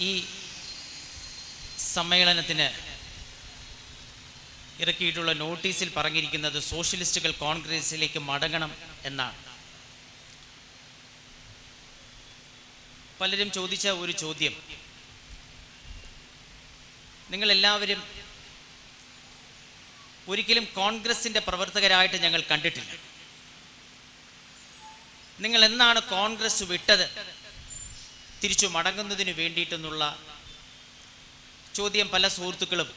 ഈ സമ്മേളനത്തിന് ഇറക്കിയിട്ടുള്ള നോട്ടീസിൽ പറഞ്ഞിരിക്കുന്നത് സോഷ്യലിസ്റ്റുകൾ കോൺഗ്രസിലേക്ക് മടങ്ങണം എന്നാണ്. പലരും ചോദിച്ച ഒരു ചോദ്യം, നിങ്ങളെല്ലാവരും ഒരിക്കലും കോൺഗ്രസിൻ്റെ പ്രവർത്തകരായിട്ട് ഞങ്ങൾ കണ്ടിട്ടില്ല. നിങ്ങൾ എന്നാണ് കോൺഗ്രസ് വിട്ടത് തിരിച്ചു മടങ്ങുന്നതിന് വേണ്ടിയിട്ടെന്നുള്ള ചോദ്യം പല സുഹൃത്തുക്കളും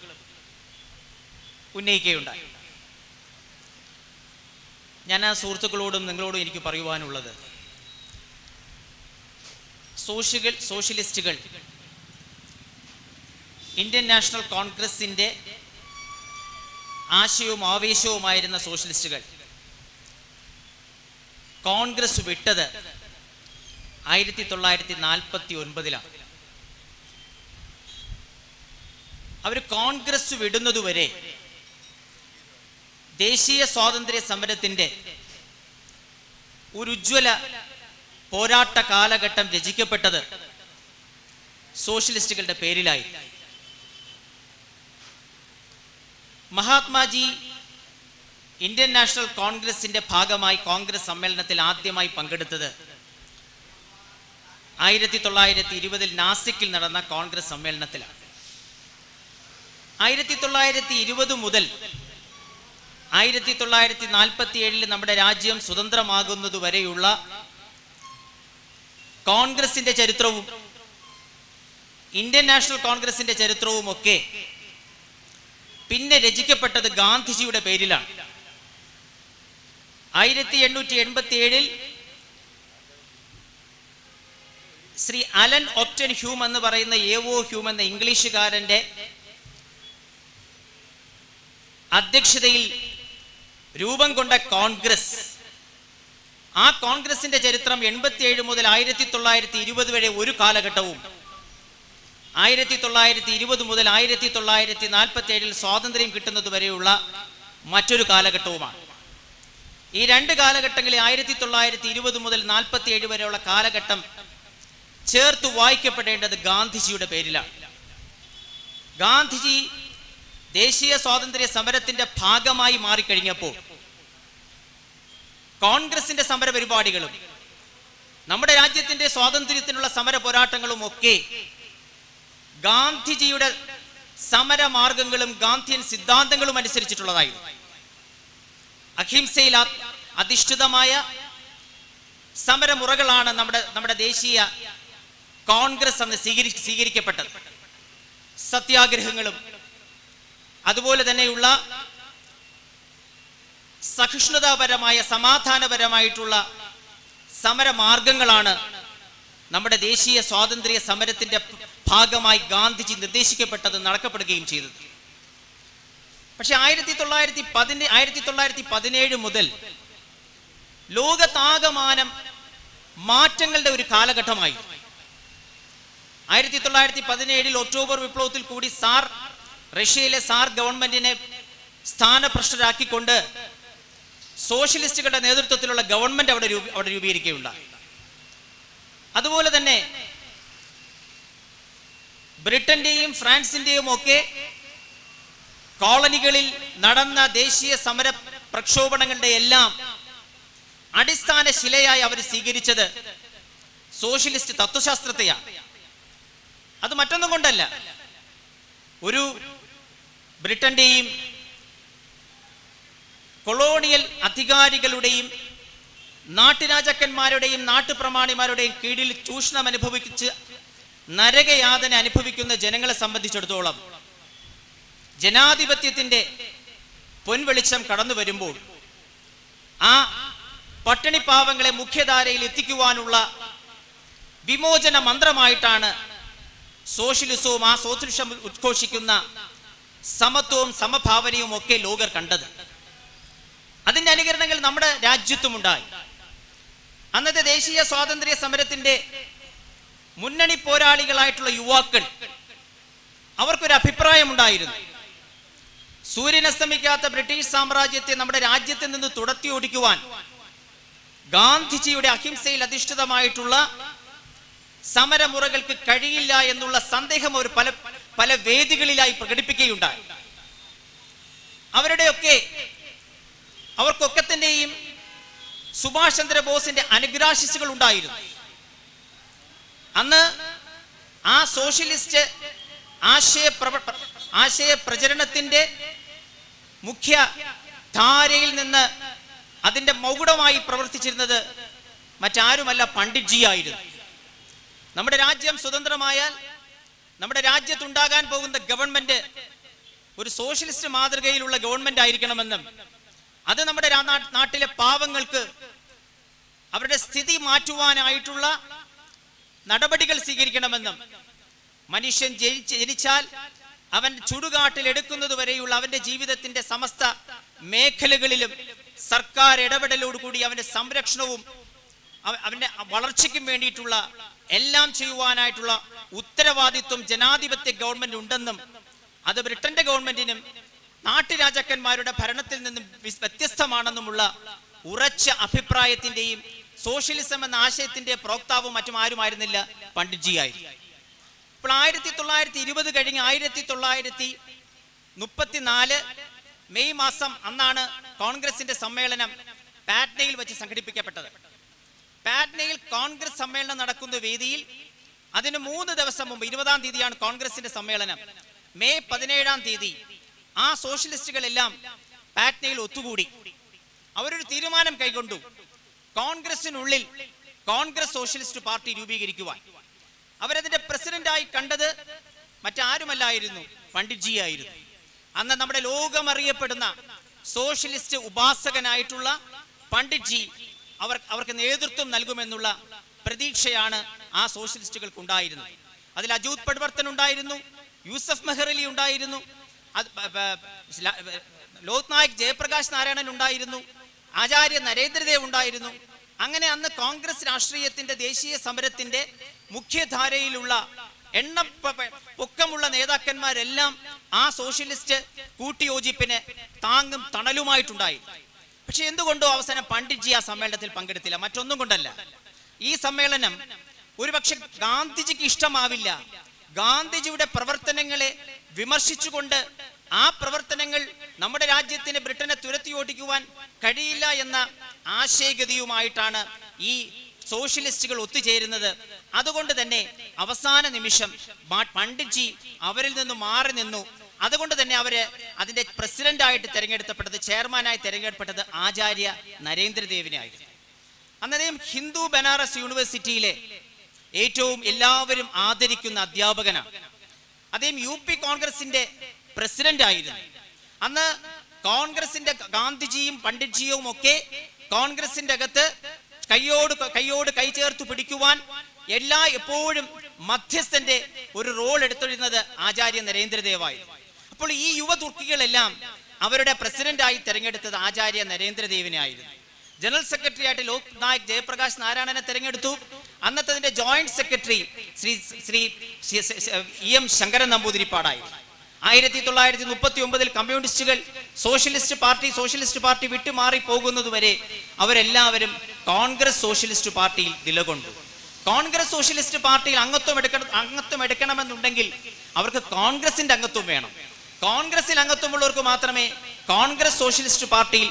ഉന്നയിക്കുകയുണ്ടായി. ഞാൻ ആ സുഹൃത്തുക്കളോടും നിങ്ങളോടും എനിക്ക് പറയുവാനുള്ളത്, സോഷ്യലിസ്റ്റുകൾ ഇന്ത്യൻ നാഷണൽ കോൺഗ്രസിൻ്റെ ആശയവും ആവേശവുമായിരുന്ന സോഷ്യലിസ്റ്റുകൾ കോൺഗ്രസ് വിട്ടത് 1949 അവർ കോൺഗ്രസ് വിടുന്നതുവരെ ദേശീയ സ്വാതന്ത്ര്യ സമരത്തിൻ്റെ ഒരു ഉജ്ജ്വല പോരാട്ട കാലഘട്ടം രചിക്കപ്പെട്ടത് സോഷ്യലിസ്റ്റുകളുടെ പേരിലായി. മഹാത്മാജി ഇന്ത്യൻ നാഷണൽ കോൺഗ്രസിന്റെ ഭാഗമായി കോൺഗ്രസ് സമ്മേളനത്തിൽ ആദ്യമായി പങ്കെടുത്തത് 1920 നാസിക്കിൽ നടന്ന കോൺഗ്രസ് സമ്മേളനത്തിലാണ്. 1920 മുതൽ 1947 നമ്മുടെ രാജ്യം സ്വതന്ത്രമാകുന്നതുവരെയുള്ള കോൺഗ്രസിന്റെ ചരിത്രവും ഇന്ത്യൻ നാഷണൽ കോൺഗ്രസിന്റെ ചരിത്രവും ഒക്കെ പിന്നെ രചിക്കപ്പെട്ടത് ഗാന്ധിജിയുടെ പേരിലാണ്. 1887 ശ്രീ അലൻ ഒക്ടൻ ഹ്യൂം എന്ന് പറയുന്ന എവോ ഹ്യൂം എന്ന ഇംഗ്ലീഷുകാരന്റെ അധ്യക്ഷതയിൽ രൂപം കൊണ്ട കോൺഗ്രസ്, ആ കോൺഗ്രസിന്റെ ചരിത്രം 87 മുതൽ 1920 വരെ ഒരു കാലഘട്ടവും 1920 മുതൽ 1947 സ്വാതന്ത്ര്യം കിട്ടുന്നത് വരെയുള്ള മറ്റൊരു കാലഘട്ടവുമാണ്. ഈ രണ്ട് കാലഘട്ടങ്ങളിൽ 1920 മുതൽ 47 വരെയുള്ള കാലഘട്ടം ചേർത്ത് വായിക്കപ്പെടേണ്ടത് ഗാന്ധിജിയുടെ പേരിലാണ്. ഗാന്ധിജി ദേശീയ സ്വാതന്ത്ര്യ സമരത്തിന്റെ ഭാഗമായി മാറിക്കഴിഞ്ഞപ്പോൾ കോൺഗ്രസിന്റെ സമര പരിപാടികളും നമ്മുടെ രാജ്യത്തിന്റെ സ്വാതന്ത്ര്യത്തിനുള്ള സമര പോരാട്ടങ്ങളും ഒക്കെ ഗാന്ധിജിയുടെ സമരമാർഗങ്ങളും ഗാന്ധിയൻ സിദ്ധാന്തങ്ങളും അനുസരിച്ചിട്ടുള്ളതായിരുന്നു. അഹിംസയിൽ അധിഷ്ഠിതമായ സമരമുറകളാണ് നമ്മുടെ ദേശീയ കോൺഗ്രസ് അന്ന് സ്വീകരിക്കപ്പെട്ടത്. സത്യാഗ്രഹങ്ങളും അതുപോലെ തന്നെയുള്ള സഹിഷ്ണുതാപരമായ സമാധാനപരമായിട്ടുള്ള സമരമാർഗങ്ങളാണ് നമ്മുടെ ദേശീയ സ്വാതന്ത്ര്യ സമരത്തിന്റെ ഭാഗമായി ഗാന്ധിജി നിർദ്ദേശിക്കപ്പെട്ടത്, നടക്കപ്പെടുകയും ചെയ്തത്. പക്ഷെ 1917 മുതൽ ലോകത്താകമാനം മാറ്റങ്ങളുടെ ഒരു കാലഘട്ടമായി. 1917 ഒക്ടോബർ വിപ്ലവത്തിൽ കൂടി റഷ്യയിലെ സാർ ഗവൺമെന്റിനെ സ്ഥാനഭ്രഷ്ടരാക്കിക്കൊണ്ട് സോഷ്യലിസ്റ്റുകളുടെ നേതൃത്വത്തിലുള്ള ഗവൺമെന്റ് അവിടെ രൂപീകരിക്കുകയുണ്ടായി. അതുപോലെ തന്നെ ബ്രിട്ടന്റെയും ഫ്രാൻസിന്റെയും ഒക്കെ കോളനികളിൽ നടന്ന ദേശീയ സമര പ്രക്ഷോഭങ്ങളുടെ എല്ലാം അടിസ്ഥാന ശിലയായി അവർ സ്വീകരിച്ചത് സോഷ്യലിസ്റ്റ് തത്വശാസ്ത്രത്തെയാണ്. അത് മറ്റൊന്നും കൊണ്ടല്ല, ഒരു ബ്രിട്ടന്റെയും കൊളോണിയൽ അധികാരികളുടെയും നാട്ടുരാജാക്കന്മാരുടെയും നാട്ടുപ്രമാണിമാരുടെയും കീഴിൽ ചൂഷണം അനുഭവിച്ച് നരകയാതന അനുഭവിക്കുന്ന ജനങ്ങളെ സംബന്ധിച്ചിടത്തോളം ജനാധിപത്യത്തിന്റെ പൊൻവെളിച്ചം കടന്നു വരുമ്പോൾ ആ പട്ടിണിപ്പാവങ്ങളെ മുഖ്യധാരയിൽ എത്തിക്കുവാനുള്ള വിമോചന മന്ത്രമായിട്ടാണ് സോഷ്യലിസവും ആ സോഷ്യലിസം ഉദ്ഘോഷിക്കുന്ന സമത്വവും സമഭാവനയും ഒക്കെ ലോകർ കണ്ടത്. അതിന്റെ അനുകരണങ്ങൾ നമ്മുടെ രാജ്യത്തുമുണ്ടായി. അന്നത്തെ ദേശീയ സ്വാതന്ത്ര്യ സമരത്തിന്റെ മുന്നണി പോരാളികളായിട്ടുള്ള യുവാക്കൾ, അവർക്കൊരു അഭിപ്രായമുണ്ടായിരുന്നു. സൂര്യനസ്തമിക്കാത്ത ബ്രിട്ടീഷ് സാമ്രാജ്യത്തെ നമ്മുടെ രാജ്യത്ത് നിന്ന് തുടത്തി ഓടിക്കുവാൻ ഗാന്ധിജിയുടെ അഹിംസയിൽ അധിഷ്ഠിതമായിട്ടുള്ള സമരമുറകൾക്ക് കഴിയില്ല എന്നുള്ള സന്ദേഹം അവർ പല പല വേദികളിലായി പ്രകടിപ്പിക്കുകയുണ്ടായി. അവർക്കൊക്കെ തന്നെയും സുഭാഷ് ചന്ദ്രബോസിന്റെ അനുഗ്രാശിസുകൾ ഉണ്ടായിരുന്നു. അന്ന് ആ സോഷ്യലിസ്റ്റ് ആശയ പ്രചരണത്തിന്റെ മുഖ്യ ധാരയിൽ നിന്ന് അതിന്റെ മൗഢമായി പ്രവർത്തിച്ചിരുന്നത് മറ്റാരുമല്ല, പണ്ഡിറ്റ്ജി ആയിരുന്നു. നമ്മുടെ രാജ്യം സ്വതന്ത്രമായാൽ നമ്മുടെ രാജ്യത്തുണ്ടാകാൻ പോകുന്ന ഗവൺമെന്റ് ഒരു സോഷ്യലിസ്റ്റ് മാതൃകയിലുള്ള ഗവൺമെന്റ് ആയിരിക്കണമെന്നും അത് നമ്മുടെ നാട്ടിലെ പാവങ്ങൾക്ക് അവരുടെ സ്ഥിതി മാറ്റുവാനായിട്ടുള്ള നടപടികൾ സ്വീകരിക്കണമെന്നും മനുഷ്യൻ ജനിച്ചാൽ അവൻ ചുടുകാട്ടിൽ എടുക്കുന്നത് വരെയുള്ള അവന്റെ ജീവിതത്തിന്റെ സമസ്ത മേഖലകളിലും സർക്കാർ ഇടപെടലോടുകൂടി അവന്റെ സംരക്ഷണവും അവന്റെ വളർച്ചയ്ക്കും വേണ്ടിയിട്ടുള്ള എല്ലാം ചെയ്യുവാനായിട്ടുള്ള ഉത്തരവാദിത്വം ജനാധിപത്യ ഗവൺമെന്റ് ഉണ്ടെന്നും അത് ബ്രിട്ടന്റെ ഗവൺമെന്റിനും നാട്ടുരാജാക്കന്മാരുടെ ഭരണത്തിൽ നിന്നും വ്യത്യസ്തമാണെന്നുമുള്ള ഉറച്ച അഭിപ്രായത്തിന്റെയും സോഷ്യലിസം എന്ന ആശയത്തിന്റെ പ്രോക്താവും മറ്റും ആരുമായിരുന്നില്ല, പണ്ഡിറ്റ്ജി ആയിരുന്നു. ഇപ്പോൾ 1920 കഴിഞ്ഞ് 1934 മെയ് മാസം അന്നാണ് കോൺഗ്രസിന്റെ സമ്മേളനം പാറ്റ്നയിൽ വെച്ച് സംഘടിപ്പിക്കപ്പെട്ടത്. പാറ്റ്നയിൽ കോൺഗ്രസ് സമ്മേളനം നടക്കുന്ന വേദിയിൽ അതിന് 3 ദിവസം മുമ്പ് 20-ാം തീയതിയാണ് കോൺഗ്രസിന്റെ സമ്മേളനം. മെയ് 17-ാം തീയതി ആ സോഷ്യലിസ്റ്റുകളെല്ലാം പാറ്റ്നയിൽ ഒത്തുകൂടി. അവരൊരു തീരുമാനം കൈക്കൊണ്ടു, കോൺഗ്രസിനുള്ളിൽ കോൺഗ്രസ് സോഷ്യലിസ്റ്റ് പാർട്ടി രൂപീകരിക്കുവാൻ. അവരതിന്റെ പ്രസിഡന്റായി കണ്ടത് മറ്റാരുമല്ലായിരുന്നു, പണ്ഡിറ്റ്ജി ആയിരുന്നു. അന്ന് നമ്മുടെ ലോകമറിയപ്പെടുന്ന സോഷ്യലിസ്റ്റ് ഉപാസകനായിട്ടുള്ള പണ്ഡിറ്റ്ജി അവർക്ക് നേതൃത്വം നൽകുമെന്നുള്ള പ്രതീക്ഷയാണ് ആ സോഷ്യലിസ്റ്റുകൾക്ക് ഉണ്ടായിരുന്നത്. അതിൽ അജൂത് പട്വർത്തൻ ഉണ്ടായിരുന്നു, യൂസഫ് മെഹ്റലി ഉണ്ടായിരുന്നു, ലോക്നായക് ജയപ്രകാശ് നാരായണൻ ഉണ്ടായിരുന്നു, ആചാര്യ നരേന്ദ്രദേവ് ഉണ്ടായിരുന്നു. അങ്ങനെ അന്ന് കോൺഗ്രസ് രാഷ്ട്രീയത്തിന്റെ ദേശീയ സമരത്തിന്റെ മുഖ്യധാരയിലുള്ള പൊക്കമുള്ള നേതാക്കന്മാരെല്ലാം ആ സോഷ്യലിസ്റ്റ് കൂട്ടിയോജിപ്പിന് താങ്ങും തണലുമായിട്ടുണ്ടായി. പക്ഷെ എന്തുകൊണ്ടോ അവസാനം പണ്ഡിറ്റ്ജി ആ സമ്മേളനത്തിൽ പങ്കെടുത്തില്ല. മറ്റൊന്നും കൊണ്ടല്ല, ഈ സമ്മേളനം ഒരുപക്ഷെ ഗാന്ധിജിക്ക് ഇഷ്ടമാവില്ല. ഗാന്ധിജിയുടെ പ്രവർത്തനങ്ങളെ വിമർശിച്ചുകൊണ്ട് ആ പ്രവർത്തനങ്ങൾ നമ്മുടെ രാജ്യത്തിന് ബ്രിട്ടനെ തുരത്തി ഓടിക്കുവാൻ കഴിയില്ല എന്ന ആശയഗതിയുമായിട്ടാണ് ഈ സോഷ്യലിസ്റ്റുകൾ ഒത്തുചേരുന്നത്. അതുകൊണ്ട് തന്നെ അവസാന നിമിഷം പണ്ഡിറ്റ്ജി അവരിൽ നിന്ന് മാറി നിന്നു. അതുകൊണ്ട് തന്നെ അവര് അതിന്റെ പ്രസിഡന്റായിട്ട് തെരഞ്ഞെടുക്കപ്പെട്ടത്, ചെയർമാനായി തെരഞ്ഞെടുക്കപ്പെട്ടത് ആചാര്യ നരേന്ദ്രദേവിനായിരുന്നു. അന്ന് അദ്ദേഹം ഹിന്ദു ബനാറസ് യൂണിവേഴ്സിറ്റിയിലെ ഏറ്റവും എല്ലാവരും ആദരിക്കുന്ന അധ്യാപകനാണ്. അദ്ദേഹം UP കോൺഗ്രസിന്റെ പ്രസിഡന്റ് ആയിരുന്നു. അന്ന് കോൺഗ്രസിന്റെ ഗാന്ധിജിയും പണ്ഡിറ്റ്ജിയും ഒക്കെ കോൺഗ്രസിന്റെ അകത്ത് കൈയോട് കൈ ചേർത്ത് പിടിക്കുവാൻ എപ്പോഴും മധ്യസ്ഥന്റെ ഒരു റോൾ എടുത്തിരുന്നത് ആചാര്യ നരേന്ദ്രദേവായിരുന്നു. അപ്പോൾ ഈ യുവ തുർക്കികളെല്ലാം അവരുടെ പ്രസിഡന്റായി തെരഞ്ഞെടുത്തത് ആചാര്യ നരേന്ദ്രദേവിനെ ആയിരുന്നു. ജനറൽ സെക്രട്ടറി ആയിട്ട് ലോക്നായക് ജയപ്രകാശ് നാരായണനെ തെരഞ്ഞെടുത്തു. അന്നത്തെ joint secretary Shri EM Sankaran നമ്പൂതിരിപ്പാടായി. 1939 കമ്മ്യൂണിസ്റ്റുകൾ സോഷ്യലിസ്റ്റ് പാർട്ടി വിട്ടുമാറി പോകുന്നതുവരെ അവരെല്ലാവരും കോൺഗ്രസ് സോഷ്യലിസ്റ്റ് പാർട്ടിയിൽ നിലകൊണ്ടു. കോൺഗ്രസ് സോഷ്യലിസ്റ്റ് പാർട്ടിയിൽ അംഗത്വം എടുക്കണമെന്നുണ്ടെങ്കിൽ അവർക്ക് കോൺഗ്രസിന്റെ അംഗത്വം വേണം. കോൺഗ്രസിൽ അംഗത്വമുള്ളവർക്ക് മാത്രമേ കോൺഗ്രസ് സോഷ്യലിസ്റ്റ് പാർട്ടിയിൽ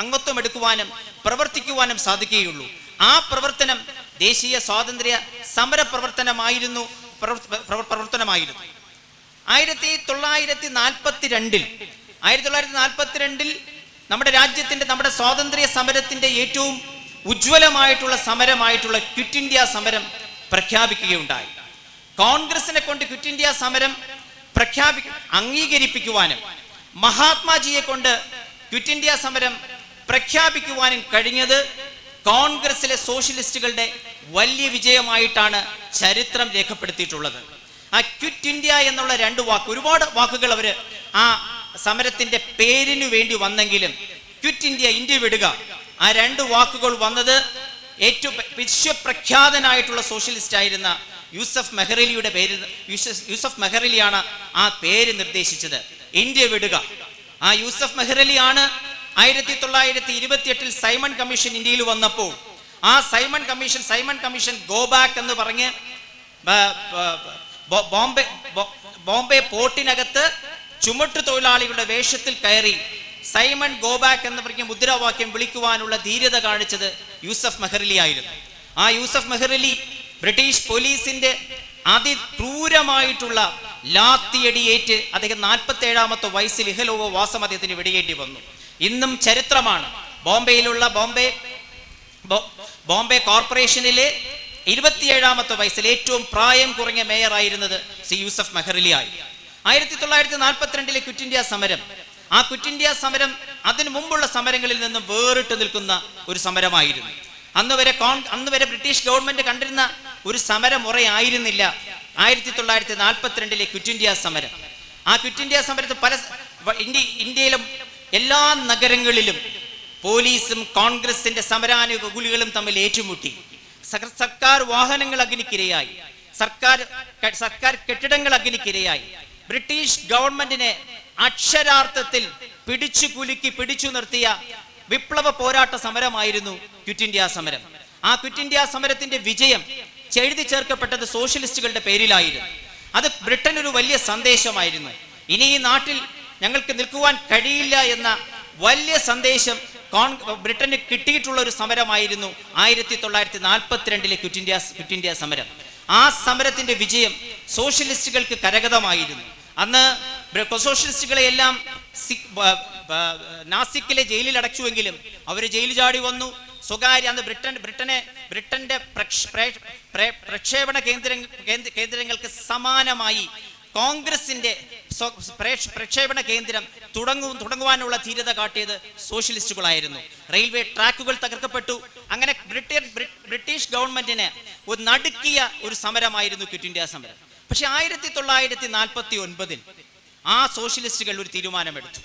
അംഗത്വം എടുക്കുവാനും പ്രവർത്തിക്കുവാനും സാധിക്കുകയുള്ളൂ. ആ പ്രവർത്തനം ദേശീയ സ്വാതന്ത്ര്യ സമര പ്രവർത്തനമായിരുന്നു. 1942 നമ്മുടെ സ്വാതന്ത്ര്യ സമരത്തിന്റെ ഏറ്റവും ഉജ്ജ്വലമായിട്ടുള്ള സമരമായിട്ടുള്ള ക്വിറ്റ് ഇന്ത്യ സമരം പ്രഖ്യാപിക്കുകയുണ്ടായി. കോൺഗ്രസിനെ കൊണ്ട് ക്വിറ്റ് ഇന്ത്യ സമരം അംഗീകരിപ്പിക്കുവാനും മഹാത്മാജിയെ കൊണ്ട് ക്വിറ്റ് ഇന്ത്യ സമരം പ്രഖ്യാപിക്കുവാനും കഴിഞ്ഞത് കോൺഗ്രസിലെ സോഷ്യലിസ്റ്റുകളുടെ വലിയ വിജയമായിട്ടാണ് ചരിത്രം രേഖപ്പെടുത്തിയിട്ടുള്ളത്. ആ ക്വിറ്റ് ഇന്ത്യ എന്നുള്ള 2 വാക്ക്, ഒരുപാട് വാക്കുകൾ അവര് ആ സമരത്തിന്റെ പേരിനു വേണ്ടി വന്നെങ്കിലും ക്വിറ്റ് ഇന്ത്യ, ഇന്ത്യ വിടുക, ആ 2 വാക്കുകൾ വന്നത് ഏറ്റവും വിശ്വപ്രഖ്യാതനായിട്ടുള്ള സോഷ്യലിസ്റ്റ് ആയിരുന്ന യൂസഫ് മെഹ്റലിയാണ് ആ പേര് നിർദ്ദേശിച്ചത്, ഇന്ത്യ വിടുക. ആ യൂസഫ് മെഹ്റലിയാണ് 1928 സൈമൺ കമ്മീഷൻ ഇന്ത്യയിൽ വന്നപ്പോൾ ആ സൈമൺ കമ്മീഷൻ ഗോ ബാക്ക് എന്ന് പറഞ്ഞ് ബോംബെ പോർട്ടിനകത്ത് ചുമട്ടു തൊഴിലാളികളുടെ വേഷത്തിൽ കയറി സൈമൺ ഗോ ബാക്ക് എന്ന് പറഞ്ഞ മുദ്രാവാക്യം വിളിക്കുവാനുള്ള ധീരത കാണിച്ചത് യൂസഫ് മെഹ്റിലി ആയിരുന്നു. ആ യൂസഫ് മെഹ്റിലി ബ്രിട്ടീഷ് പോലീസിന്റെ അതിക്രൂരമായിട്ടുള്ള ലാത്തിയടിയേറ്റ് അദ്ദേഹം 47-ാമത്തെ വയസ്സിൽ ഇഹലോക വാസം അദ്ദേഹത്തിന് വെടിയേണ്ടി വന്നു. ഇന്നും ചരിത്രമാണ്. ബോംബെ കോർപ്പറേഷനിലെ 27-ാമത്തെ വയസ്സിൽ ഏറ്റവും പ്രായം കുറഞ്ഞ മേയർ ആയിരുന്നത് സി യൂസഫ് മെഹ്റിലി ആയി. 1942 ക്വിറ്റ് ഇന്ത്യ സമരം, ആ ക്വിറ്റ് ഇന്ത്യ സമരം അതിനു മുമ്പുള്ള സമരങ്ങളിൽ നിന്നും വേറിട്ട് നിൽക്കുന്ന ഒരു സമരമായിരുന്നു. അന്ന് വരെ ബ്രിട്ടീഷ് ഗവൺമെന്റ് കണ്ടിരുന്ന ഒരു സമരമുറയായിരുന്നില്ല 1942 ക്വിറ്റ് ഇന്ത്യ സമരം. ആ ക്വിറ്റ് ഇന്ത്യ സമരത്തിൽ ഇന്ത്യയിലും എല്ലാ നഗരങ്ങളിലും പോലീസും കോൺഗ്രസിന്റെ സമരാനുകൂലികളും തമ്മിൽ ഏറ്റുമുട്ടി. സർക്കാർ വാഹനങ്ങൾ അഗ്നിക്കിരയായി, സർക്കാർ കെട്ടിടങ്ങൾ അഗ്നിക്കിരയായി. ബ്രിട്ടീഷ് ഗവൺമെന്റിനെ അക്ഷരാർത്ഥത്തിൽ പിടിച്ചു നിർത്തിയ വിപ്ലവ പോരാട്ട സമരമായിരുന്നു ക്വിറ്റ് ഇന്ത്യ സമരം. ആ ക്വിറ്റ് ഇന്ത്യ സമരത്തിന്റെ വിജയം എഴുതി ചേർക്കപ്പെട്ടത് സോഷ്യലിസ്റ്റുകളുടെ പേരിലായിരുന്നു. അത് ബ്രിട്ടന് ഒരു വലിയ സന്ദേശമായിരുന്നു. ഇനി ഈ നാട്ടിൽ ഞങ്ങൾക്ക് നിൽക്കുവാൻ കഴിയില്ല എന്ന വലിയ സന്ദേശം ബ്രിട്ടന് കിട്ടിയിട്ടുള്ള ഒരു സമരമായിരുന്നു 1942 ക്വിറ്റ് ഇന്ത്യ സമരം. ആ സമരത്തിന്റെ വിജയം സോഷ്യലിസ്റ്റുകൾക്ക് കരഗതമായിരുന്നു. അന്ന് സോഷ്യലിസ്റ്റുകളെ എല്ലാം നാസിക്കിലെ ജയിലിൽ അടച്ചുവെങ്കിലും അവര് ജയിൽ ചാടി വന്നു. സ്വകാര്യ അന്ന് ബ്രിട്ടന്റെ പ്രക്ഷേപണ കേന്ദ്രങ്ങൾക്ക് സമാനമായി കോൺഗ്രസിന്റെ പ്രക്ഷേപണ കേന്ദ്രം തുടങ്ങുവാനുള്ള ധീരത കാട്ടിയത് സോഷ്യലിസ്റ്റുകളായിരുന്നു. റെയിൽവേ ട്രാക്കുകൾ തകർക്കപ്പെട്ടു. അങ്ങനെ ബ്രിട്ടീഷ് ഗവൺമെന്റിന് ഒരു നടുക്കിയ ഒരു സമരമായിരുന്നു ക്വിറ്റ് ഇന്ത്യ സമരം. പക്ഷെ 1949 ആ സോഷ്യലിസ്റ്റുകൾ ഒരു തീരുമാനമെടുത്തു.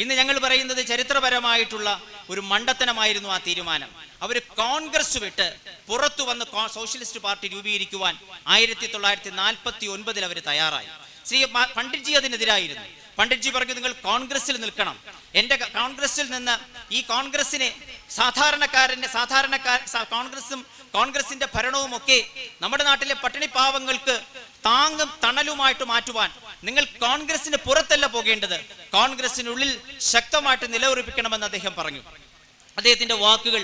ഇന്ന് ഞങ്ങൾ പറയുന്നത് ചരിത്രപരമായിട്ടുള്ള ഒരു മണ്ടത്തനമായിരുന്നു ആ തീരുമാനം. അവർ കോൺഗ്രസ് വിട്ട് പുറത്തു വന്ന് സോഷ്യലിസ്റ്റ് പാർട്ടി രൂപീകരിക്കുവാൻ 1949 അവർ തയ്യാറായി. ശ്രീ പണ്ഡിറ്റ്ജി അതിനെതിരായിരുന്നു. പണ്ഡിറ്റ്ജി പറഞ്ഞു, നിങ്ങൾ കോൺഗ്രസിൽ നിൽക്കണം. എന്റെ കോൺഗ്രസിൽ നിന്ന് ഈ കോൺഗ്രസിനെ കോൺഗ്രസിന്റെ ഭരണവും ഒക്കെ നമ്മുടെ നാട്ടിലെ പട്ടിണി പാവങ്ങൾക്ക് താങ്ങും തണലുമായിട്ട് മാറ്റുവാൻ നിങ്ങൾ കോൺഗ്രസിന് പുറത്തല്ല പോകേണ്ടത്, കോൺഗ്രസിനുള്ളിൽ ശക്തമായിട്ട് നിലയുറപ്പിക്കണമെന്ന് അദ്ദേഹം പറഞ്ഞു. അദ്ദേഹത്തിന്റെ വാക്കുകൾ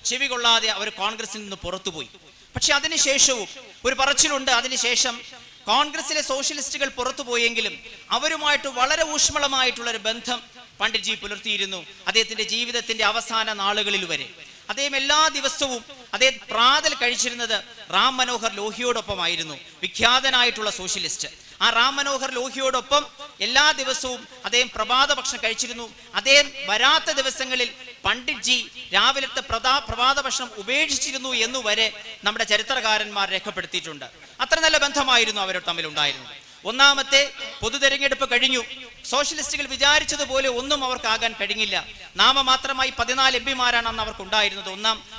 ചെവി കൊള്ളാതെ അവർ കോൺഗ്രസിൽ നിന്ന് പുറത്തുപോയി. പക്ഷെ അതിനുശേഷവും ഒരു പറച്ചിലുണ്ട്. അതിനുശേഷം കോൺഗ്രസിലെ സോഷ്യലിസ്റ്റുകൾ പുറത്തുപോയെങ്കിലും അവരുമായിട്ട് വളരെ ഊഷ്മളമായിട്ടുള്ള ഒരു ബന്ധം പണ്ഡിറ്റ്ജി പുലർത്തിയിരുന്നു. അദ്ദേഹത്തിന്റെ ജീവിതത്തിന്റെ അവസാന നാളുകളിൽ വരെ അദ്ദേഹം എല്ലാ ദിവസവും അദ്ദേഹം പ്രാതൽ കഴിച്ചിരുന്നത് റാം മനോഹർ ലോഹിയോടൊപ്പമായിരുന്നു, വിഖ്യാതനായിട്ടുള്ള സോഷ്യലിസ്റ്റ്. ആ റാം മനോഹർ ലോഹിയോടൊപ്പം എല്ലാ ദിവസവും അദ്ദേഹം പ്രഭാത ഭക്ഷണം കഴിച്ചിരുന്നു. അദ്ദേഹം വരാത്ത ദിവസങ്ങളിൽ പണ്ഡിറ്റ്ജി രാവിലത്തെ പ്രഭാത ഭക്ഷണം ഉപേക്ഷിച്ചിരുന്നു എന്നുവരെ നമ്മുടെ ചരിത്രകാരന്മാർ രേഖപ്പെടുത്തിയിട്ടുണ്ട്. അത്ര നല്ല ബന്ധമായിരുന്നു അവർ തമ്മിലുണ്ടായിരുന്നത്. ഒന്നാമത്തെ പൊതു തെരഞ്ഞെടുപ്പ് കഴിഞ്ഞു. സോഷ്യലിസ്റ്റുകൾ വിചാരിച്ചതുപോലെ ഒന്നും അവർക്കാകാൻ കഴിഞ്ഞില്ല. നാമമാത്രമായി 14 എംപിമാരാണ് അന്ന് അവർക്കുണ്ടായിരുന്നത്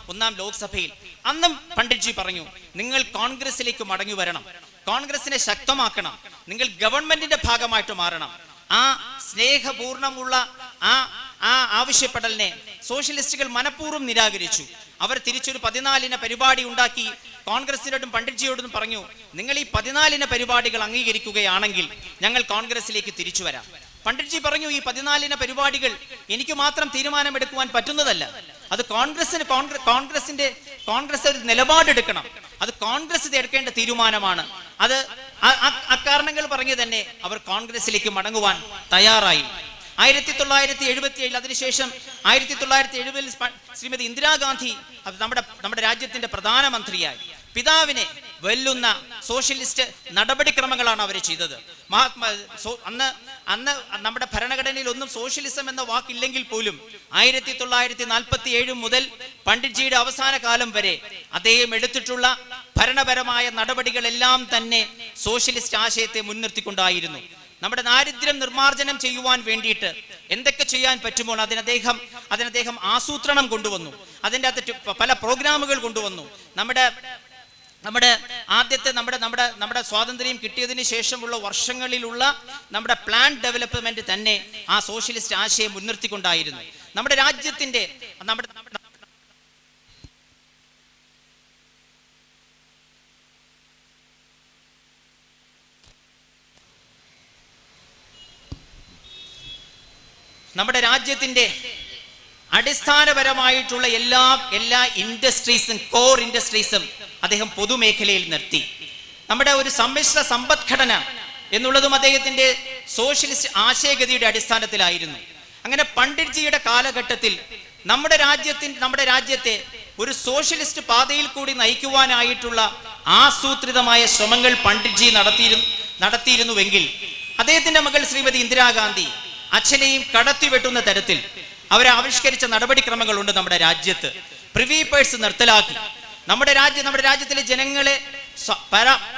ഒന്നാം ലോക്സഭയിൽ. അന്നും പണ്ഡിറ്റ്ജി പറഞ്ഞു, നിങ്ങൾ കോൺഗ്രസിലേക്ക് മടങ്ങി വരണം, കോൺഗ്രസിനെ ശക്തമാക്കണം, നിങ്ങൾ ഗവൺമെന്റിന്റെ ഭാഗമായിട്ട് മാറണം. ആ സ്നേഹപൂർണമുള്ള ആ ആവശ്യപ്പെടലിനെ സോഷ്യലിസ്റ്റുകൾ മനഃപൂർവ്വം നിരാകരിച്ചു. അവർ തിരിച്ചൊരു 14 പരിപാടി ഉണ്ടാക്കി കോൺഗ്രസിനോടും പണ്ഡിറ്റ്ജിയോടും പറഞ്ഞു, നിങ്ങൾ ഈ 14 പരിപാടികൾ അംഗീകരിക്കുകയാണെങ്കിൽ ഞങ്ങൾ കോൺഗ്രസിലേക്ക് തിരിച്ചു വരാം. പണ്ഡിറ്റ്ജി പറഞ്ഞു, ഈ 14 പരിപാടികൾ എനിക്ക് മാത്രം തീരുമാനമെടുക്കുവാൻ പറ്റുന്നതല്ല, അത് കോൺഗ്രസ് ഒരു നിലപാടെടുക്കണം, അത് കോൺഗ്രസ് എടുക്കേണ്ട തീരുമാനമാണ്. അത് അക്കാരണങ്ങൾ പറഞ്ഞു തന്നെ അവർ കോൺഗ്രസിലേക്ക് മടങ്ങുവാൻ തയ്യാറായി. 1977 അതിനുശേഷം 1970 ശ്രീമതി ഇന്ദിരാഗാന്ധി നമ്മുടെ രാജ്യത്തിന്റെ പ്രധാനമന്ത്രിയായി. പിതാവിനെ വെല്ലുന്ന സോഷ്യലിസ്റ്റ് നടപടിക്രമങ്ങളാണ് അവർ ചെയ്തത്. അന്ന് നമ്മുടെ ഭരണഘടനയിൽ ഒന്നും സോഷ്യലിസം എന്ന വാക്കില്ലെങ്കിൽ പോലും 1947 മുതൽ പണ്ഡിറ്റ്ജിയുടെ അവസാന കാലം വരെ അദ്ദേഹം എടുത്തിട്ടുള്ള ഭരണപരമായ നടപടികളെല്ലാം തന്നെ സോഷ്യലിസ്റ്റ് ആശയത്തെ മുൻനിർത്തിക്കൊണ്ടായിരുന്നു. നമ്മുടെ ദാരിദ്ര്യം നിർമ്മാർജ്ജനം ചെയ്യുവാൻ വേണ്ടിയിട്ട് എന്തൊക്കെ ചെയ്യാൻ പറ്റുമോ അതിനദ്ദേഹം ആസൂത്രണം കൊണ്ടുവന്നു. അതിൻ്റെ അകത്ത് പല പ്രോഗ്രാമുകൾ കൊണ്ടുവന്നു. നമ്മുടെ സ്വാതന്ത്ര്യം കിട്ടിയതിന് ശേഷമുള്ള വർഷങ്ങളിലുള്ള നമ്മുടെ പ്ലാൻ ഡെവലപ്മെന്റ് തന്നെ ആ സോഷ്യലിസ്റ്റ് ആശയം മുൻനിർത്തിക്കൊണ്ടായിരുന്നു. നമ്മുടെ രാജ്യത്തിന്റെ നമ്മുടെ രാജ്യത്തിൻ്റെ അടിസ്ഥാനപരമായിട്ടുള്ള എല്ലാ ഇൻഡസ്ട്രീസും, കോർ ഇൻഡസ്ട്രീസും അദ്ദേഹം പൊതുമേഖലയിൽ നിർത്തി. നമ്മുടെ ഒരു സമ്മിശ്ര സമ്പദ്ഘടന എന്നുള്ളതും അദ്ദേഹത്തിൻ്റെ സോഷ്യലിസ്റ്റ് ആശയഗതിയുടെ അടിസ്ഥാനത്തിലായിരുന്നു. അങ്ങനെ പണ്ഡിറ്റ്ജിയുടെ കാലഘട്ടത്തിൽ നമ്മുടെ രാജ്യത്തെ ഒരു സോഷ്യലിസ്റ്റ് പാതയിൽ കൂടി നയിക്കുവാനായിട്ടുള്ള ആസൂത്രിതമായ ശ്രമങ്ങൾ പണ്ഡിറ്റ്ജി നടത്തിയിരുന്നുവെങ്കിൽ അദ്ദേഹത്തിന്റെ മകൾ ശ്രീമതി ഇന്ദിരാഗാന്ധി അച്ഛനെയും കടത്തിവെട്ടുന്ന തരത്തിൽ അവരെ ആവിഷ്കരിച്ച നടപടിക്രമങ്ങളുണ്ട്. നമ്മുടെ രാജ്യത്ത് പ്രിവി പേഴ്സ് നിർത്തലാക്കി നമ്മുടെ രാജ്യത്തിലെ ജനങ്ങളെ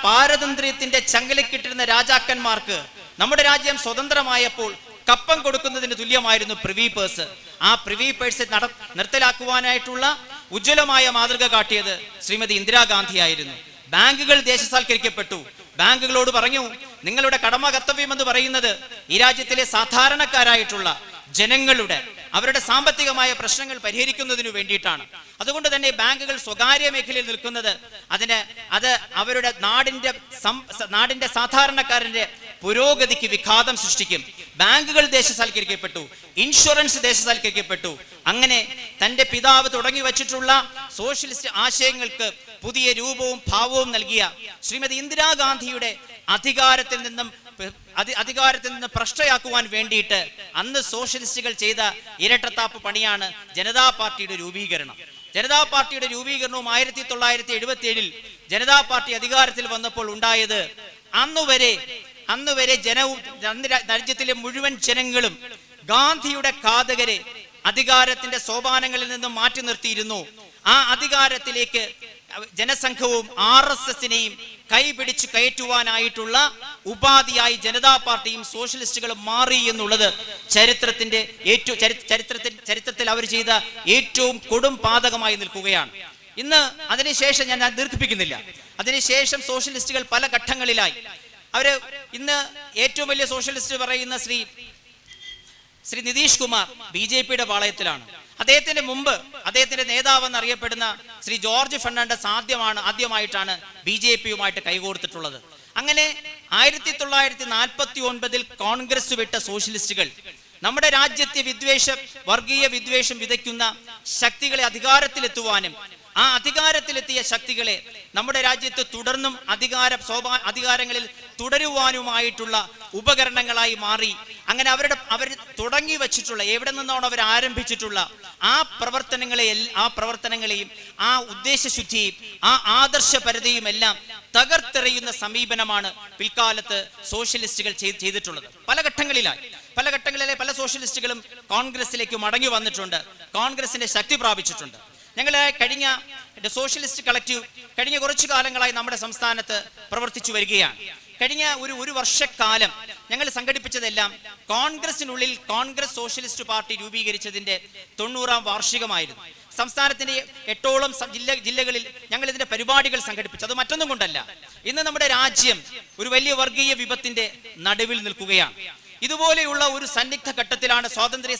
പാരതന്ത്ര്യത്തിന്റെ ചങ്ങലക്കിട്ടിരുന്ന രാജാക്കന്മാർക്ക് നമ്മുടെ രാജ്യം സ്വതന്ത്രമായപ്പോൾ കപ്പം കൊടുക്കുന്നതിന് തുല്യമായിരുന്നു പ്രിവി പേഴ്സ്. ആ പ്രിവി പേഴ്സ് നിർത്തലാക്കുവാനായിട്ടുള്ള ഉജ്ജ്വലമായ മാതൃക കാട്ടിയത് ശ്രീമതി ഇന്ദിരാഗാന്ധി ആയിരുന്നു. ബാങ്കുകൾ ദേശസാൽക്കരിക്കപ്പെട്ടു. ബാങ്കുകളോട് പറഞ്ഞു, നിങ്ങളുടെ കടമ കർത്തവ്യം എന്ന് പറയുന്നത് ഈ രാജ്യത്തിലെ സാധാരണക്കാരായിട്ടുള്ള ജനങ്ങളുടെ അവരുടെ സാമ്പത്തികമായ പ്രശ്നങ്ങൾ പരിഹരിക്കുന്നതിനു വേണ്ടിയിട്ടാണ്. അതുകൊണ്ട് തന്നെ ബാങ്കുകൾ സ്വകാര്യ മേഖലയിൽ നിൽക്കുന്നത് അത് അവരുടെ നാടിന്റെ സാധാരണക്കാരന്റെ പുരോഗതിക്ക് വിഘാതം സൃഷ്ടിക്കും. ബാങ്കുകൾ ദേശസാൽക്കരിക്കപ്പെട്ടു, ഇൻഷുറൻസ് ദേശസാൽക്കരിക്കപ്പെട്ടു. അങ്ങനെ തന്റെ പിതാവ് തുടങ്ങി വച്ചിട്ടുള്ള സോഷ്യലിസ്റ്റ് ആശയങ്ങൾക്ക് പുതിയ രൂപവും ഭാവവും നൽകിയ ശ്രീമതി ഇന്ദിരാഗാന്ധിയുടെ അധികാരത്തിൽ നിന്ന് ഭ്രഷ്ടയാക്കുവാൻ വേണ്ടിയിട്ട് അന്ന് സോഷ്യലിസ്റ്റുകൾ ചെയ്ത ഇരട്ടത്താപ്പ് പണിയാണ് ജനതാ പാർട്ടിയുടെ രൂപീകരണം. ജനതാ പാർട്ടിയുടെ രൂപീകരണവും 1977 ജനതാ പാർട്ടി അധികാരത്തിൽ വന്നപ്പോൾ ഉണ്ടായത്, അന്നുവരെ രാജ്യത്തിലെ മുഴുവൻ ജനങ്ങളും ഗാന്ധിയുടെ ഘാതകരെ അധികാരത്തിന്റെ സോപാനങ്ങളിൽ നിന്ന് മാറ്റി നിർത്തിയിരുന്നു. ആ അധികാരത്തിലേക്ക് ജനസംഘവും RSSനെയും കൈപിടിച്ചു കയറ്റുവാനായിട്ടുള്ള ഉപാധിയായി ജനതാ പാർട്ടിയും സോഷ്യലിസ്റ്റുകളും മാറി എന്നുള്ളത് ചരിത്രത്തിൽ അവർ ചെയ്ത ഏറ്റവും കൊടും പാതകമായി നിൽക്കുകയാണ്. ഇന്ന് അതിനുശേഷം ഞാൻ ദീർഘിപ്പിക്കുന്നില്ല. അതിനുശേഷം സോഷ്യലിസ്റ്റുകൾ പല ഘട്ടങ്ങളിലായി ഇന്ന് ഏറ്റവും വലിയ സോഷ്യലിസ്റ്റ് പറയുന്ന ശ്രീ നിതീഷ് കുമാർ BJPയുടെ പാളയത്തിലാണ്. അദ്ദേഹത്തിന്റെ മുമ്പ് അദ്ദേഹത്തിന്റെ നേതാവെന്ന് അറിയപ്പെടുന്ന ശ്രീ ജോർജ് ഫെർണാണ്ടസ് ആദ്യമായിട്ടാണ് BJPയുമായിട്ട് കൈകോർത്തിട്ടുള്ളത്. അങ്ങനെ 1949 കോൺഗ്രസ് വിട്ട സോഷ്യലിസ്റ്റുകൾ നമ്മുടെ രാജ്യത്തെ വർഗീയ വിദ്വേഷം വിതയ്ക്കുന്ന ശക്തികളെ അധികാരത്തിലെത്തുവാനും ആ അധികാരത്തിലെത്തിയ ശക്തികളെ നമ്മുടെ രാജ്യത്ത് തുടർന്നും അധികാരങ്ങളിൽ തുടരുവാനുമായിട്ടുള്ള ഉപകരണങ്ങളായി മാറി. അങ്ങനെ അവർ തുടങ്ങി വച്ചിട്ടുള്ള, എവിടെ നിന്നാണ് അവർ ആരംഭിച്ചിട്ടുള്ള ആ പ്രവർത്തനങ്ങളെയും ആ ഉദ്ദേശശുദ്ധിയും ആ ആദർശപരതയും എല്ലാം തകർത്തെറിയുന്ന സമീപനമാണ് പിൽക്കാലത്ത് സോഷ്യലിസ്റ്റുകൾ ചെയ്തിട്ടുള്ളത്. പല ഘട്ടങ്ങളിലെ പല സോഷ്യലിസ്റ്റുകളും കോൺഗ്രസിലേക്ക് മടങ്ങി വന്നിട്ടുണ്ട്, കോൺഗ്രസിന്റെ ശക്തി പ്രാപിച്ചിട്ടുണ്ട്. ഞങ്ങൾ കഴിഞ്ഞ സോഷ്യലിസ്റ്റ് കളക്റ്റീവ് കഴിഞ്ഞ കുറച്ചു കാലങ്ങളായി നമ്മുടെ സംസ്ഥാനത്ത് പ്രവർത്തിച്ചു വരികയാണ്. കഴിഞ്ഞ ഒരു വർഷക്കാലം ഞങ്ങൾ സംഘടിപ്പിച്ചതെല്ലാം കോൺഗ്രസിനുള്ളിൽ കോൺഗ്രസ് സോഷ്യലിസ്റ്റ് പാർട്ടി രൂപീകരിച്ചതിന്റെ 90ാം വാർഷികമായിരുന്നു. സംസ്ഥാനത്തിന്റെ 8ഓളം ജില്ലകളിൽ ഞങ്ങൾ ഇതിന്റെ പരിപാടികൾ സംഘടിപ്പിച്ചു. അത് മറ്റൊന്നും കൊണ്ടല്ല, ഇന്ന് നമ്മുടെ രാജ്യം ഒരു വലിയ വർഗീയ വിപത്തിന്റെ നടുവിൽ നിൽക്കുകയാണ്. ഇതുപോലെയുള്ള ഒരു സന്നിഗ്ധ ഘട്ടത്തിലാണ് സ്വാതന്ത്ര്യ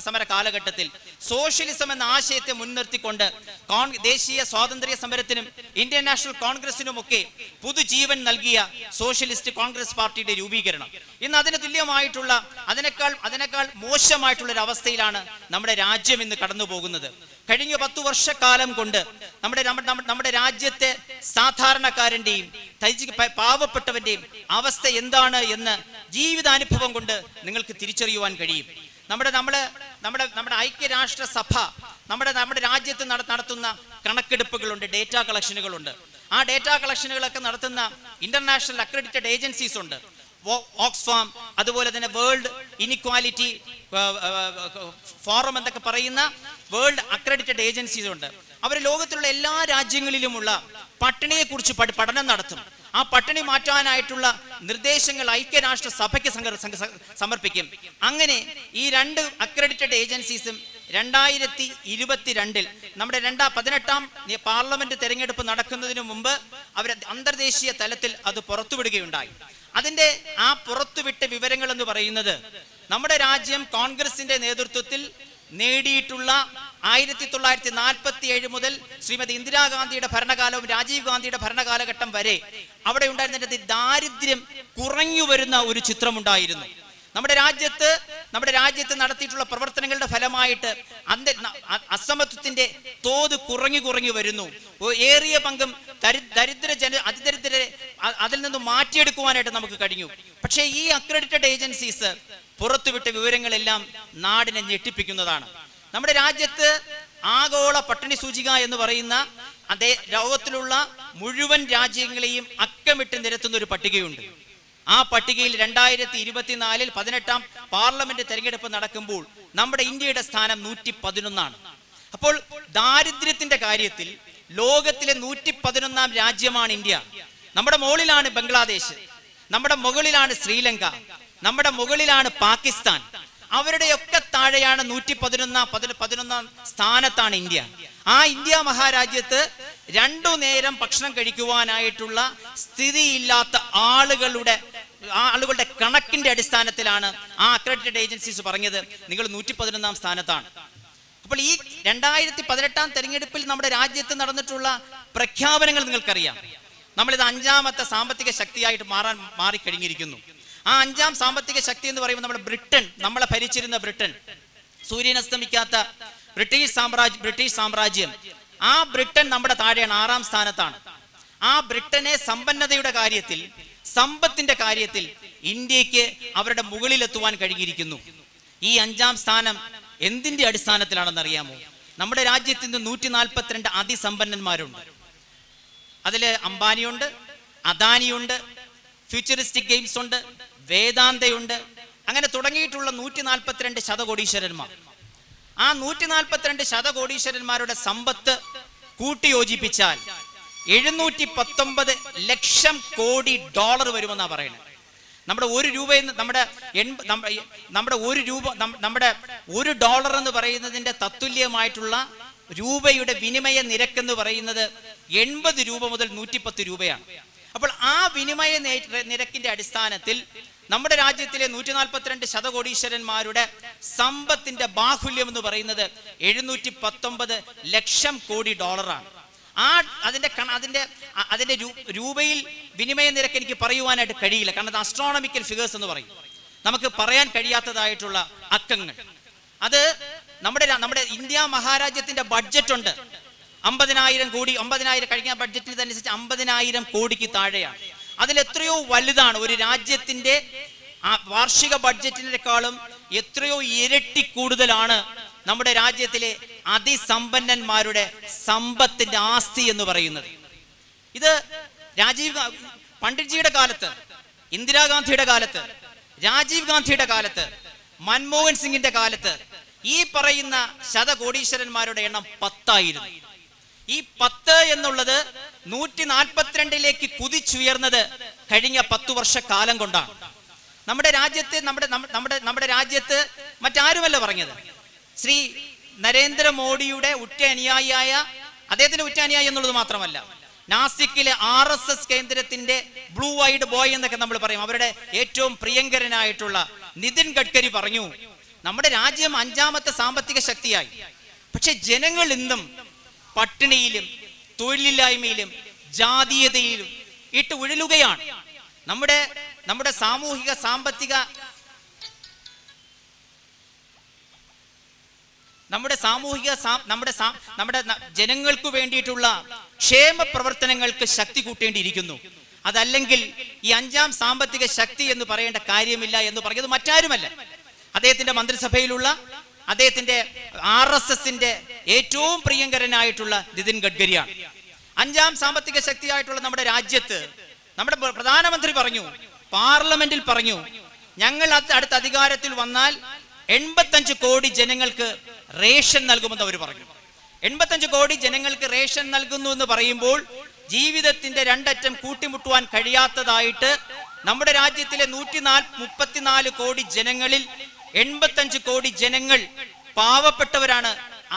സമര കാലഘട്ടത്തിൽ സോഷ്യലിസം എന്ന ആശയത്തെ മുൻനിർത്തിക്കൊണ്ട് ദേശീയ സ്വാതന്ത്ര്യ സമരത്തിനും ഇന്ത്യൻ നാഷണൽ കോൺഗ്രസിനുമൊക്കെ പുതുജീവൻ നൽകിയ സോഷ്യലിസ്റ്റ് കോൺഗ്രസ് പാർട്ടിയുടെ രൂപീകരണം. ഇന്ന് അതിന് തുല്യമായിട്ടുള്ള അതിനേക്കാൾ മോശമായിട്ടുള്ള ഒരു അവസ്ഥയിലാണ് നമ്മുടെ രാജ്യം ഇന്ന് കടന്നു പോകുന്നത്. കഴിഞ്ഞ 10 വർഷക്കാലം കൊണ്ട് നമ്മുടെ രാജ്യത്തെ സാധാരണക്കാരന്റെയും പാവപ്പെട്ടവന്റെയും അവസ്ഥ എന്താണ് എന്ന് ജീവിതാനുഭവം കൊണ്ട് നിങ്ങൾക്ക് തിരിച്ചറിയുവാൻ കഴിയും. നമ്മുടെ ഐക്യരാഷ്ട്ര സഭ നമ്മുടെ രാജ്യത്ത് നടത്തുന്ന കണക്കെടുപ്പുകളുണ്ട്, ഡേറ്റാ കളക്ഷനുകളുണ്ട്. ആ ഡേറ്റാ കളക്ഷനുകളൊക്കെ നടത്തുന്ന ഇന്റർനാഷണൽ അക്രഡിറ്റഡ് ഏജൻസീസ് ഉണ്ട്. ഓക്സ്ഫാം, അതുപോലെ തന്നെ വേൾഡ് ഇനിക്വാലിറ്റി ഫോറം എന്നൊക്കെ പറയുന്ന വേൾഡ് അക്രഡിറ്റഡ് ഏജൻസീസ് ഉണ്ട്. അവർ ലോകത്തിലുള്ള എല്ലാ രാജ്യങ്ങളിലുമുള്ള പട്ടിണിയെക്കുറിച്ച് പഠനം നടത്തും. ആ പട്ടിണി മാറ്റാനായിട്ടുള്ള നിർദ്ദേശങ്ങൾ ഐക്യരാഷ്ട്ര സഭയ്ക്ക് സമർപ്പിക്കും. അങ്ങനെ ഈ 2 അക്രഡിറ്റഡ് ഏജൻസീസും 2022 നമ്മുടെ 18ാം പാർലമെന്റ് തെരഞ്ഞെടുപ്പ് നടക്കുന്നതിന് മുമ്പ് അവർ അന്തർദേശീയ തലത്തിൽ അത് പുറത്തുവിടുകയുണ്ടായി. അതിന്റെ ആ പുറത്തുവിട്ട വിവരങ്ങൾ എന്ന് പറയുന്നത്, നമ്മുടെ രാജ്യം കോൺഗ്രസിന്റെ നേതൃത്വത്തിൽ നേടിയിട്ടുള്ള 1947 മുതൽ ശ്രീമതി ഇന്ദിരാഗാന്ധിയുടെ ഭരണകാലവും രാജീവ് ഗാന്ധിയുടെ ഭരണകാലഘട്ടം വരെ അവിടെ ഉണ്ടായിരുന്ന ദാരിദ്ര്യം കുറഞ്ഞു വരുന്ന ഒരു ചിത്രമുണ്ടായിരുന്നു. നമ്മുടെ രാജ്യത്ത് നടത്തിയിട്ടുള്ള പ്രവർത്തനങ്ങളുടെ ഫലമായിട്ട് അസമത്വത്തിന്റെ തോത് കുറഞ്ഞു വരുന്നു. ഏറിയ പങ്കും അതിദരിദ്രരെ അതിൽ നിന്ന് മാറ്റിയെടുക്കുവാനായിട്ട് നമുക്ക് കഴിഞ്ഞു. പക്ഷേ ഈ അക്രഡിറ്റഡ് ഏജൻസീസ് പുറത്തുവിട്ട വിവരങ്ങളെല്ലാം നാടിനെ ഞെട്ടിപ്പിക്കുന്നതാണ്. നമ്മുടെ രാജ്യത്ത് ആഗോള പട്ടിണി സൂചിക എന്ന് പറയുന്ന അതേ ലോകത്തിലുള്ള മുഴുവൻ രാജ്യങ്ങളെയും അക്കമിട്ട് നിരത്തുന്ന ഒരു പട്ടികയുണ്ട്. ആ പട്ടികയിൽ 2024 18ാം പാർലമെന്റ് തെരഞ്ഞെടുപ്പ് നടക്കുമ്പോൾ നമ്മുടെ ഇന്ത്യയുടെ സ്ഥാനം 111. അപ്പോൾ ദാരിദ്ര്യത്തിന്റെ കാര്യത്തിൽ ലോകത്തിലെ 111ാം രാജ്യമാണ് ഇന്ത്യ. നമ്മുടെ മുകളിലാണ് ബംഗ്ലാദേശ്, നമ്മുടെ മുകളിലാണ് ശ്രീലങ്ക, നമ്മുടെ മുകളിലാണ് പാകിസ്ഥാൻ. അവരുടെയൊക്കെ താഴെയാണ് 111ാം സ്ഥാനത്താണ് ഇന്ത്യ. ആ ഇന്ത്യ മഹാരാജ്യത്ത് 2 നേരം ഭക്ഷണം കഴിക്കുവാനായിട്ടുള്ള സ്ഥിതിയില്ലാത്ത ആളുകളുടെ കണക്കിന്റെ അടിസ്ഥാനത്തിലാണ് ആ അക്രഡിറ്റഡ് ഏജൻസീസ് പറഞ്ഞത് നിങ്ങൾ 111ാം സ്ഥാനത്താണ്. അപ്പോൾ ഈ 2018 തെരഞ്ഞെടുപ്പിൽ നമ്മുടെ രാജ്യത്ത് നടന്നിട്ടുള്ള പ്രഖ്യാപനങ്ങൾ നിങ്ങൾക്കറിയാം. നമ്മളിത് 5ാമത്തെ സാമ്പത്തിക ശക്തിയായിട്ട് മാറിക്കഴിഞ്ഞിരിക്കുന്നു. ആ 5ാം സാമ്പത്തിക ശക്തി എന്ന് പറയുമ്പോൾ നമ്മുടെ ബ്രിട്ടൻ, നമ്മളെ ഭരിച്ചിരുന്ന ബ്രിട്ടൻ, സൂര്യൻ അസ്തമിക്കാത്ത ബ്രിട്ടീഷ് സാമ്രാജ്യം, ആ ബ്രിട്ടൻ നമ്മുടെ താഴെയാണ്, 6ാം സ്ഥാനത്താണ്. ആ ബ്രിട്ടനെ സമ്പന്നതയുടെ കാര്യത്തിൽ, സമ്പത്തിന്റെ കാര്യത്തിൽ ഇന്ത്യക്ക് അവരുടെ മുകളിലെത്തുവാൻ കഴിഞ്ഞിരിക്കുന്നു. ഈ 5ാം സ്ഥാനം എന്തിന്റെ അടിസ്ഥാനത്തിലാണെന്ന് അറിയാമോ? നമ്മുടെ രാജ്യത്ത് ഇന്ന് 142 അതിസമ്പന്നന്മാരുണ്ട്. അതില് അംബാനിയുണ്ട്, അദാനിയുണ്ട്, ഫ്യൂച്ചറിസ്റ്റിക് ഗെയിംസ് ഉണ്ട്, വേദാന്തയുണ്ട്, അങ്ങനെ തുടങ്ങിയിട്ടുള്ള 142 ശതകോടീശ്വരന്മാർ. ആ 142 ശതകോടീശ്വരന്മാരുടെ സമ്പത്ത് കൂട്ടിയോജിപ്പിച്ചാൽ 719 ലക്ഷം കോടി ഡോളർ വരുമെന്നാണ് പറയുന്നത്. നമ്മുടെ ഒരു ഡോളർ എന്ന് പറയുന്നതിന്റെ തത്തുല്യമായിട്ടുള്ള രൂപയുടെ വിനിമയ നിരക്ക് എന്ന് പറയുന്നത് 80 രൂപ മുതൽ 110 രൂപയാണ്. അപ്പോൾ ആ വിനിമയ നിരക്കിന്റെ അടിസ്ഥാനത്തിൽ നമ്മുടെ രാജ്യത്തിലെ 142 ശതകോടീശ്വരന്മാരുടെ സമ്പത്തിന്റെ ബാഹുല്യം എന്ന് പറയുന്നത് 719 ലക്ഷം കോടി ഡോളറാണ്. അതിന്റെ രൂപയിൽ വിനിമയ നിരക്ക് എനിക്ക് പറയുവാനായിട്ട് കഴിയില്ല, കാരണം അത് അസ്ട്രോണമിക്കൽ ഫിഗേഴ്സ് എന്ന് പറയും, നമുക്ക് പറയാൻ കഴിയാത്തതായിട്ടുള്ള അക്കങ്ങൾ. അത് നമ്മുടെ ഇന്ത്യ മഹാരാജ്യത്തിന്റെ ബഡ്ജറ്റ് ഉണ്ട് 50,000 കോടി. 50,000 കഴിഞ്ഞ ബഡ്ജറ്റിന് അനുസരിച്ച് 50,000 കോടിക്ക് താഴെയാണ്. അതിലെത്രയോ വലുതാണ് ഒരു രാജ്യത്തിന്റെ വാർഷിക ബഡ്ജറ്റിനേക്കാളും എത്രയോ ഇരട്ടി കൂടുതലാണ് നമ്മുടെ രാജ്യത്തിലെ അതിസമ്പന്നന്മാരുടെ സമ്പത്തിന്റെ ആസ്തി എന്ന് പറയുന്നത്. ഇത് പണ്ഡിറ്റ്ജിയുടെ കാലത്ത്, ഇന്ദിരാഗാന്ധിയുടെ കാലത്ത്, രാജീവ് ഗാന്ധിയുടെ കാലത്ത്, മൻമോഹൻ സിംഗിന്റെ കാലത്ത് ഈ പറയുന്ന ശതകോടീശ്വരന്മാരുടെ എണ്ണം 10 ആയിരുന്നു. ഈ 10 എന്നുള്ളത് 142ലേക്ക് കുതിച്ചുയർന്നത് കഴിഞ്ഞ 10 വർഷക്കാലം കൊണ്ടാണ്. നമ്മുടെ രാജ്യത്ത് മറ്റാരുമല്ല പറഞ്ഞത്, ശ്രീ നരേന്ദ്രമോദിയുടെ ഉറ്റ അനുയായിയായ, അദ്ദേഹത്തിന്റെ ഉറ്റ അനുയായി എന്നുള്ളത് മാത്രമല്ല, നാസിക്കിലെ RSS കേന്ദ്രത്തിന്റെ ബ്ലൂ ഐഡ് ബോയ് എന്നൊക്കെ നമ്മൾ പറയും, അവരുടെ ഏറ്റവും പ്രിയങ്കരനായിട്ടുള്ള നിതിൻ ഗഡ്കരി പറഞ്ഞു, നമ്മുടെ രാജ്യം 5ാമത്തെ സാമ്പത്തിക ശക്തിയായി, പക്ഷെ ജനങ്ങൾ ഇന്നും പട്ടിണിയിലും തൊഴിലില്ലായ്മയിലും ജാതീയതയിലും ഇട്ട് ഉഴലുകയാണ്. നമ്മുടെ സാമൂഹിക സാമ്പത്തിക നമ്മുടെ ജനങ്ങൾക്ക് വേണ്ടിയിട്ടുള്ള ക്ഷേമ പ്രവർത്തനങ്ങൾക്ക് ശക്തി കൂട്ടേണ്ടിയിരിക്കുന്നു. അതല്ലെങ്കിൽ ഈ 5ാം സാമ്പത്തിക ശക്തി എന്ന് പറയേണ്ട കാര്യമില്ല എന്ന് പറഞ്ഞത് മറ്റാരുമല്ല, അദ്ദേഹത്തിന്റെ മന്ത്രിസഭയിലുള്ള, അദ്ദേഹത്തിന്റെ RSSന്റെ ഏറ്റവും പ്രിയങ്കരനായിട്ടുള്ള നിതിൻ ഗഡ്കരിയാണ്. 5ാം സാമ്പത്തിക ശക്തിയായിട്ടുള്ള നമ്മുടെ രാജ്യത്ത് നമ്മുടെ പ്രധാനമന്ത്രി പറഞ്ഞു, പാർലമെന്റിൽ പറഞ്ഞു, ഞങ്ങൾ അടുത്ത അധികാരത്തിൽ വന്നാൽ 85 കോടി ജനങ്ങൾക്ക് റേഷൻ നൽകുമെന്ന് അവർ പറഞ്ഞു. 85 കോടി ജനങ്ങൾക്ക് റേഷൻ നൽകുന്നു എന്ന് പറയുമ്പോൾ ജീവിതത്തിന്റെ രണ്ടറ്റം കൂട്ടിമുട്ടുവാൻ കഴിയാത്തതായിട്ട് നമ്മുടെ രാജ്യത്തിലെ 134 കോടി ജനങ്ങളിൽ 85 കോടി ജനങ്ങൾ പാവപ്പെട്ടവരാണ്,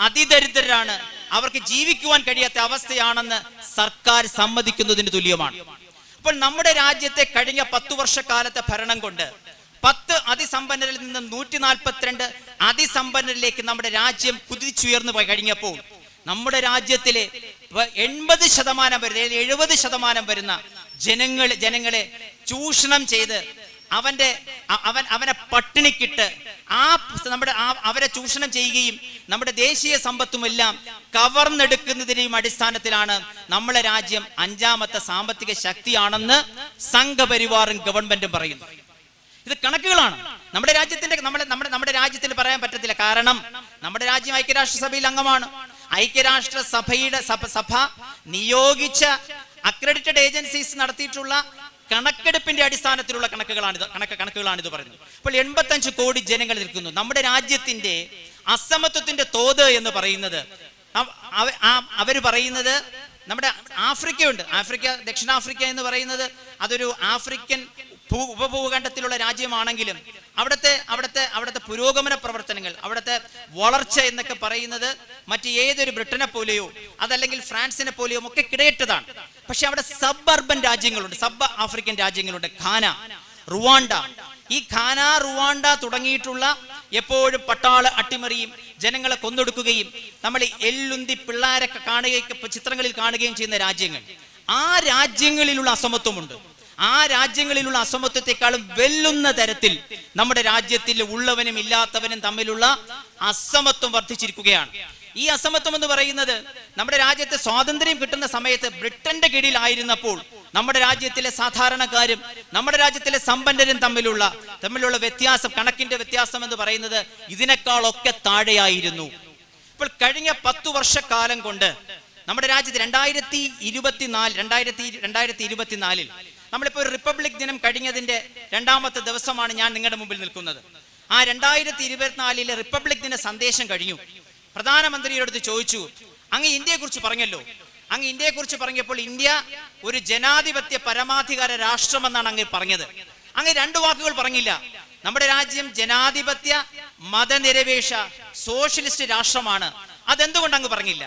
അതിദരിദ്രരാണ്, അവർക്ക് ജീവിക്കുവാൻ കഴിയാത്ത അവസ്ഥയാണെന്ന് സർക്കാർ സമ്മതിക്കുന്നതിന് തുല്യമാണ്. അപ്പോൾ നമ്മുടെ രാജ്യത്തെ കഴിഞ്ഞ 10 വർഷക്കാലത്തെ ഭരണം കൊണ്ട് 10 അതിസമ്പന്നരിൽ നിന്നും 142 അതിസമ്പന്നരിലേക്ക് നമ്മുടെ രാജ്യം കുതിച്ചുയർന്നു കഴിഞ്ഞപ്പോൾ നമ്മുടെ രാജ്യത്തിലെ 80% വരുന്ന 70% വരുന്ന ജനങ്ങളെ ചൂഷണം ചെയ്ത് അവനെ പട്ടിണിക്കിട്ട് അവരെ ചൂഷണം ചെയ്യുകയും നമ്മുടെ ദേശീയ സമ്പത്തുമെല്ലാം കവർന്നെടുക്കുന്നതിനെയും അടിസ്ഥാനത്തിലാണ് നമ്മളെ രാജ്യം 5ാമത്തെ സാമ്പത്തിക ശക്തിയാണെന്ന് സംഘപരിവാറും ഗവൺമെന്റും പറയുന്നു. ഇത് കണക്കുകളാണ്. നമ്മുടെ രാജ്യത്തിന് പറയാൻ പറ്റത്തില്ല. കാരണം നമ്മുടെ രാജ്യം ഐക്യരാഷ്ട്രസഭയിൽ അംഗമാണ്. ഐക്യരാഷ്ട്രസഭയുടെ സഭ നിയോഗിച്ച അക്രഡിറ്റഡ് ഏജൻസീസ് നടത്തിയിട്ടുള്ള കണക്കെടുപ്പിന്റെ അടിസ്ഥാനത്തിലുള്ള കണക്കുകളാണിത് പറയുന്നത്. ഇപ്പോൾ 85 കോടി ജനങ്ങൾ നിൽക്കുന്നു. നമ്മുടെ രാജ്യത്തിന്റെ അസമത്വത്തിന്റെ തോത് എന്ന് പറയുന്നത് അവര് പറയുന്നത് നമ്മുടെ ആഫ്രിക്കയുണ്ട്. ദക്ഷിണാഫ്രിക്ക എന്ന് പറയുന്നത് അതൊരു ആഫ്രിക്കൻ ഉപഭൂഖണ്ഡത്തിലുള്ള രാജ്യമാണെങ്കിലും അവിടുത്തെ പുരോഗമന പ്രവർത്തനങ്ങൾ, അവിടുത്തെ വളർച്ച എന്നൊക്കെ പറയുന്നത് മറ്റ് ഏതൊരു ബ്രിട്ടനെ പോലെയോ അതല്ലെങ്കിൽ ഫ്രാൻസിനെ പോലെയോ ഒക്കെ കിടയിട്ടതാണ്. പക്ഷെ അവിടെ സബ് അർബൻ രാജ്യങ്ങളുണ്ട്, സബ് ആഫ്രിക്കൻ രാജ്യങ്ങളുണ്ട്. Ghana, Rwanda. ഈ ഘാന, റുവാണ്ട തുടങ്ങിയിട്ടുള്ള എപ്പോഴും പട്ടാള അട്ടിമറിയും ജനങ്ങളെ കൊന്നൊടുക്കുകയും നമ്മൾ എല്ലുന്തി പിള്ളേരെ ചിത്രങ്ങളിൽ കാണുകയും ചെയ്യുന്ന രാജ്യങ്ങൾ. ആ രാജ്യങ്ങളിലുള്ള അസമത്വമുണ്ട്. ആ രാജ്യങ്ങളിലുള്ള അസമത്വത്തെക്കാളും വെല്ലുന്ന തരത്തിൽ നമ്മുടെ രാജ്യത്തിൽ ഉള്ളവനും ഇല്ലാത്തവനും തമ്മിലുള്ള അസമത്വം വർദ്ധിച്ചിരിക്കുകയാണ്. ഈ അസമത്വം എന്ന് പറയുന്നത് നമ്മുടെ രാജ്യത്ത് സ്വാതന്ത്ര്യം കിട്ടുന്ന സമയത്ത് ബ്രിട്ടന്റെ കീഴിലായിരുന്നപ്പോൾ നമ്മുടെ രാജ്യത്തിലെ സാധാരണക്കാരും നമ്മുടെ രാജ്യത്തിലെ സമ്പന്നരും തമ്മിലുള്ള വ്യത്യാസം, കണക്കിന്റെ വ്യത്യാസം എന്ന് പറയുന്നത് ഇതിനേക്കാളൊക്കെ താഴെയായിരുന്നു. ഇപ്പോൾ കഴിഞ്ഞ 10 വർഷക്കാലം കൊണ്ട് നമ്മുടെ രാജ്യത്ത് 2024 നമ്മളിപ്പോൾ ഒരു റിപ്പബ്ലിക് ദിനം കഴിഞ്ഞതിന്റെ 2ാമത്തെ ദിവസമാണ് ഞാൻ നിങ്ങളുടെ മുമ്പിൽ നിൽക്കുന്നത്. ആ 2024 റിപ്പബ്ലിക് ദിന സന്ദേശം കഴിഞ്ഞു. പ്രധാനമന്ത്രിയോട് ചോദിച്ചു, അങ്ങ് ഇന്ത്യയെക്കുറിച്ച് പറഞ്ഞല്ലോ. അങ്ങ് ഇന്ത്യയെക്കുറിച്ച് പറഞ്ഞപ്പോൾ ഇന്ത്യ ഒരു ജനാധിപത്യ പരമാധികാര രാഷ്ട്രമെന്നാണ് അങ്ങ് പറഞ്ഞത്. അങ്ങ് 2 വാക്കുകൾ പറഞ്ഞില്ല. നമ്മുടെ രാജ്യം ജനാധിപത്യ മതനിരപേക്ഷ സോഷ്യലിസ്റ്റ് രാഷ്ട്രമാണ്. അതെന്തുകൊണ്ട് അങ്ങ് പറഞ്ഞില്ല?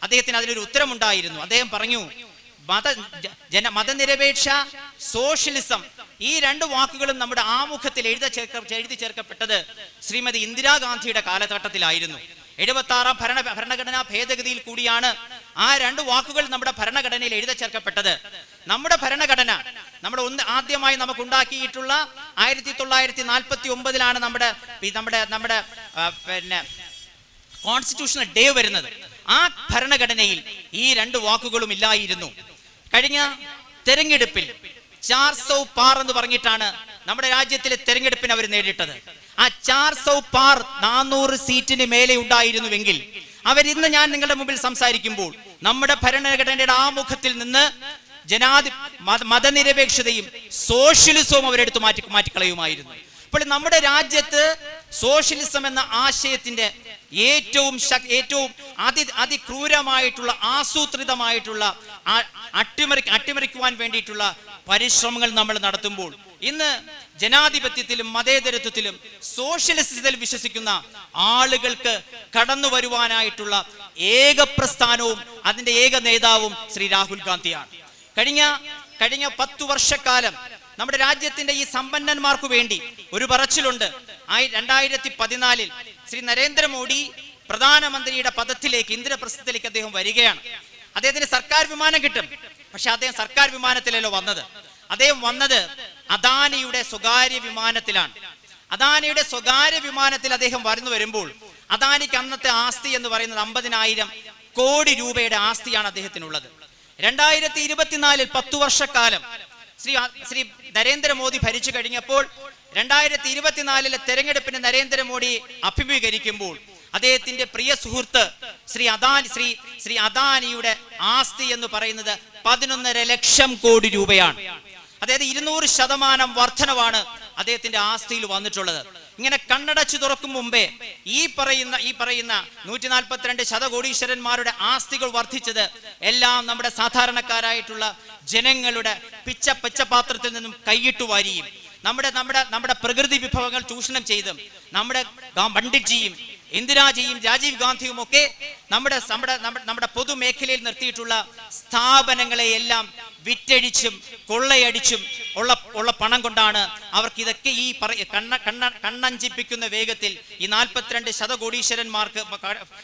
അദ്ദേഹത്തിന് അതിനൊരു ഉത്തരമുണ്ടായിരുന്നു. അദ്ദേഹം പറഞ്ഞു, മതനിരപേക്ഷ സോഷ്യലിസം, ഈ 2 വാക്കുകളും നമ്മുടെ ആമുഖത്തിൽ എഴുതി ചേർക്കപ്പെട്ടത് ശ്രീമതി ഇന്ദിരാഗാന്ധിയുടെ കാലഘട്ടത്തിലായിരുന്നു. 76ാം ഭരണഘടനാ ഭേദഗതിയിൽ കൂടിയാണ് ആ 2 വാക്കുകൾ നമ്മുടെ ഭരണഘടനയിൽ എഴുതി ചേർക്കപ്പെട്ടത്. നമ്മുടെ ഭരണഘടന ആദ്യമായി നമുക്ക് ഉണ്ടാക്കിയിട്ടുള്ള 1949 നമ്മുടെ കോൺസ്റ്റിറ്റ്യൂഷണൽ ഡേ വരുന്നത്. ആ ഭരണഘടനയിൽ ഈ 2 വാക്കുകളും ഇല്ലായിരുന്നു. കഴിഞ്ഞ തെരഞ്ഞെടുപ്പിൽ 400 പാർ എന്ന് പറഞ്ഞിട്ടാണ് നമ്മുടെ രാജ്യത്തിലെ തെരഞ്ഞെടുപ്പിന് അവർ നേരിട്ടത്. ആ 400 പാർ 400 സീറ്റിന് മേലെ ഉണ്ടായിരുന്നുവെങ്കിൽ അവരിന്ന് ഞാൻ നിങ്ങളുടെ മുമ്പിൽ സംസാരിക്കുമ്പോൾ നമ്മുടെ ഭരണഘടനയുടെ ആമുഖത്തിൽ നിന്ന് മതനിരപേക്ഷതയും സോഷ്യലിസവും അവരെടുത്ത് മാറ്റിക്കളയുമായിരുന്നു. അപ്പോൾ നമ്മുടെ രാജ്യത്ത് സോഷ്യലിസം എന്ന ആശയത്തിന്റെ ഏറ്റവും അതിക്രൂരമായിട്ടുള്ള ആസൂത്രിതമായിട്ടുള്ള അട്ടിമറിക്കുവാൻ വേണ്ടിയിട്ടുള്ള പരിശ്രമങ്ങൾ നമ്മൾ നടത്തുമ്പോൾ ഇന്ന് ജനാധിപത്യത്തിലും മതേതരത്വത്തിലും സോഷ്യലിസത്തിലും വിശ്വസിക്കുന്ന ആളുകൾക്ക് കടന്നു വരുവാനായിട്ടുള്ള ഏക പ്രസ്ഥാനവും അതിന്റെ ഏക നേതാവും ശ്രീ രാഹുൽ ഗാന്ധിയാണ്. കഴിഞ്ഞ 10 വർഷക്കാലം നമ്മുടെ രാജ്യത്തിന്റെ ഈ സമ്പന്നന്മാർക്ക് വേണ്ടി ഒരു പറച്ചിലുണ്ട്. 2014 ശ്രീ നരേന്ദ്രമോദി പ്രധാനമന്ത്രിയുടെ പദത്തിലേക്ക്, ഇന്ദ്രപ്രസ്ഥത്തിലേക്ക് അദ്ദേഹം വരികയാണ്. അദ്ദേഹത്തിന് സർക്കാർ വിമാനം കിട്ടും. പക്ഷെ അദ്ദേഹം സർക്കാർ വിമാനത്തിലല്ലോ വന്നത്. അദ്ദേഹം വന്നത് അദാനിയുടെ സ്വകാര്യ വിമാനത്തിലാണ്. അദാനിയുടെ സ്വകാര്യ വിമാനത്തിൽ അദ്ദേഹം വരുമ്പോൾ അദാനിക്ക് അന്നത്തെ ആസ്തി എന്ന് പറയുന്നത് 50,000 കോടി രൂപയുടെ ആസ്തിയാണ് അദ്ദേഹത്തിനുള്ളത്. 2024 10 വർഷക്കാലം ശ്രീ നരേന്ദ്രമോദി ഭരിച്ചു കഴിഞ്ഞപ്പോൾ 2024 തെരഞ്ഞെടുപ്പിന് നരേന്ദ്രമോദി അഭിമുഖീകരിക്കുമ്പോൾ അദ്ദേഹത്തിന്റെ പ്രിയ സുഹൃത്ത് ശ്രീ അദാനിയുടെ ആസ്തി എന്ന് പറയുന്നത് 11.5 ലക്ഷം കോടി രൂപയാണ്. അതായത് 200% വർധനവാണ് അദ്ദേഹത്തിന്റെ ആസ്തിയിൽ വന്നിട്ടുള്ളത്. ഇങ്ങനെ കണ്ണടച്ചു തുറക്കും മുമ്പേ ഈ പറയുന്ന 142 ശതകോടീശ്വരന്മാരുടെ ആസ്തികൾ വർദ്ധിച്ചത് എല്ലാം നമ്മുടെ സാധാരണക്കാരായിട്ടുള്ള ജനങ്ങളുടെ പിച്ചപാത്രത്തിൽ നിന്നും കൈയിട്ടു വാരിയും നമ്മുടെ പ്രകൃതി വിഭവങ്ങൾ ചൂഷണം ചെയ്തും നമ്മുടെ പണ്ഡിറ്റ്ജിയും ഇന്ദിരാജിയും രാജീവ് ഗാന്ധിയും ഒക്കെ നമ്മുടെ പൊതുമേഖലയിൽ നിർത്തിയിട്ടുള്ള സ്ഥാപനങ്ങളെ എല്ലാം വിറ്റഴിച്ചും കൊള്ളയടിച്ചും ഉള്ള പണം കൊണ്ടാണ് അവർക്ക് ഇതൊക്കെ ഈ കണ്ണഞ്ചിപ്പിക്കുന്ന വേഗത്തിൽ ഈ 42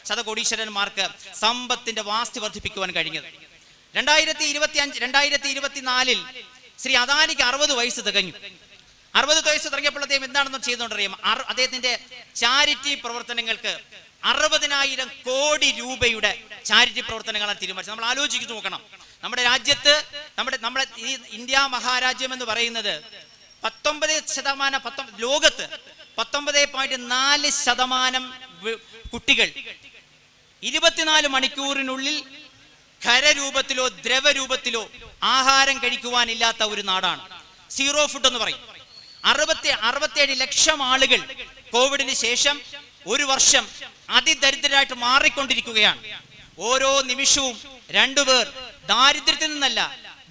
ശതകോടീശ്വരന്മാർക്ക് സമ്പത്തിന്റെ വാസ്തി വർദ്ധിപ്പിക്കുവാൻ കഴിഞ്ഞത്. 2024 ശ്രീ അദാനിക്ക് 60 വയസ്സ് തികഞ്ഞു. 60 വയസ്സ് തുടങ്ങിയപ്പോൾ അദ്ദേഹം എന്താണെന്ന് ചെയ്തുകൊണ്ടറിയാം. അദ്ദേഹത്തിന്റെ ചാരിറ്റി പ്രവർത്തനങ്ങൾക്ക് 60,000 കോടി രൂപയുടെ ചാരിറ്റി പ്രവർത്തനങ്ങളാണ് തീരുമാനിച്ചത്. നമ്മൾ ആലോചിച്ചു നോക്കണം. നമ്മുടെ രാജ്യത്ത് നമ്മുടെ ഈ ഇന്ത്യ മഹാരാജ്യം എന്ന് പറയുന്നത് 19% ലോകത്ത് 19.4% കുട്ടികൾ 24 മണിക്കൂറിനുള്ളിൽ ഖരരൂപത്തിലോ ദ്രവരൂപത്തിലോ ആഹാരം കഴിക്കുവാനില്ലാത്ത ഒരു നാടാണ്. സീറോ ഫുഡ് എന്ന് പറയും. 67 ലക്ഷം ആളുകൾ കോവിഡിന് ശേഷം ഒരു വർഷം അതിദരിദ്രരായിട്ട് മാറിക്കൊണ്ടിരിക്കുകയാണ്. ഓരോ നിമിഷവും 2 പേർ ദാരിദ്ര്യത്തിൽ നിന്നല്ല,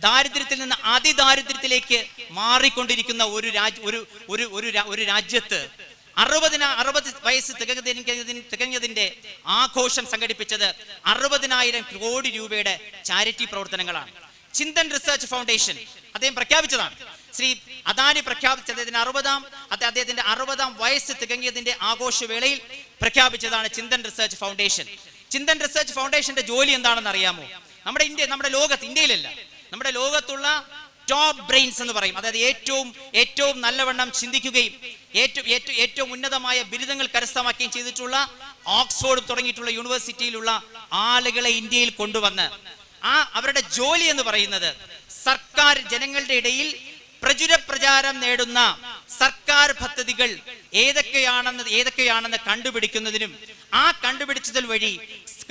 ദാരിദ്ര്യത്തിൽ നിന്ന് അതിദാരിദ്ര്യത്തിലേക്ക് മാറിക്കൊണ്ടിരിക്കുന്ന ഒരു രാജ്യത്ത് 60 വയസ്സ് തികഞ്ഞതിന്റെ ആഘോഷം സംഘടിപ്പിച്ചത് 60,000 കോടി രൂപയുടെ ചാരിറ്റി പ്രവർത്തനങ്ങളാണ്. ചിന്തൻ റിസർച്ച് ഫൗണ്ടേഷൻ അദ്ദേഹം പ്രഖ്യാപിച്ചതാണ്. ശ്രീ അദാനി പ്രഖ്യാപിച്ചത് അദ്ദേഹത്തിന്റെ 60-ാം വയസ്സ് തികഞ്ഞതിന്റെ ആഘോഷവേളയിൽ പ്രഖ്യാപിച്ചതാണ് Chintan research foundation. Chintan research ഫൗണ്ടേഷന്റെ ജോലി എന്താണെന്ന് അറിയാമോ? നമ്മുടെ ലോകത്ത്, ഇന്ത്യയിലല്ല, നമ്മുടെ ലോകത്തുള്ള ടോപ്പ് ബ്രെയിൻസ് എന്ന് പറയും, അതായത് ഏറ്റവും നല്ലവണ്ണം ചിന്തിക്കുകയും ഏറ്റവും ഉന്നതമായ ബിരുദങ്ങൾ കരസ്ഥമാക്കുകയും ചെയ്തിട്ടുള്ള ഓക്സ്ഫോർഡ് തുടങ്ങിയിട്ടുള്ള യൂണിവേഴ്സിറ്റിയിലുള്ള ആളുകളെ ഇന്ത്യയിൽ കൊണ്ടുവന്ന് അവരുടെ ജോലി എന്ന് പറയുന്നത് സർക്കാർ ജനങ്ങളുടെ ഇടയിൽ പ്രചാരം നേടുന്ന സർക്കാർ പദ്ധതികൾ ഏതൊക്കെയാണെന്ന് കണ്ടുപിടിക്കുന്നതിനും ആ കണ്ടുപിടിച്ചതിൽ വഴി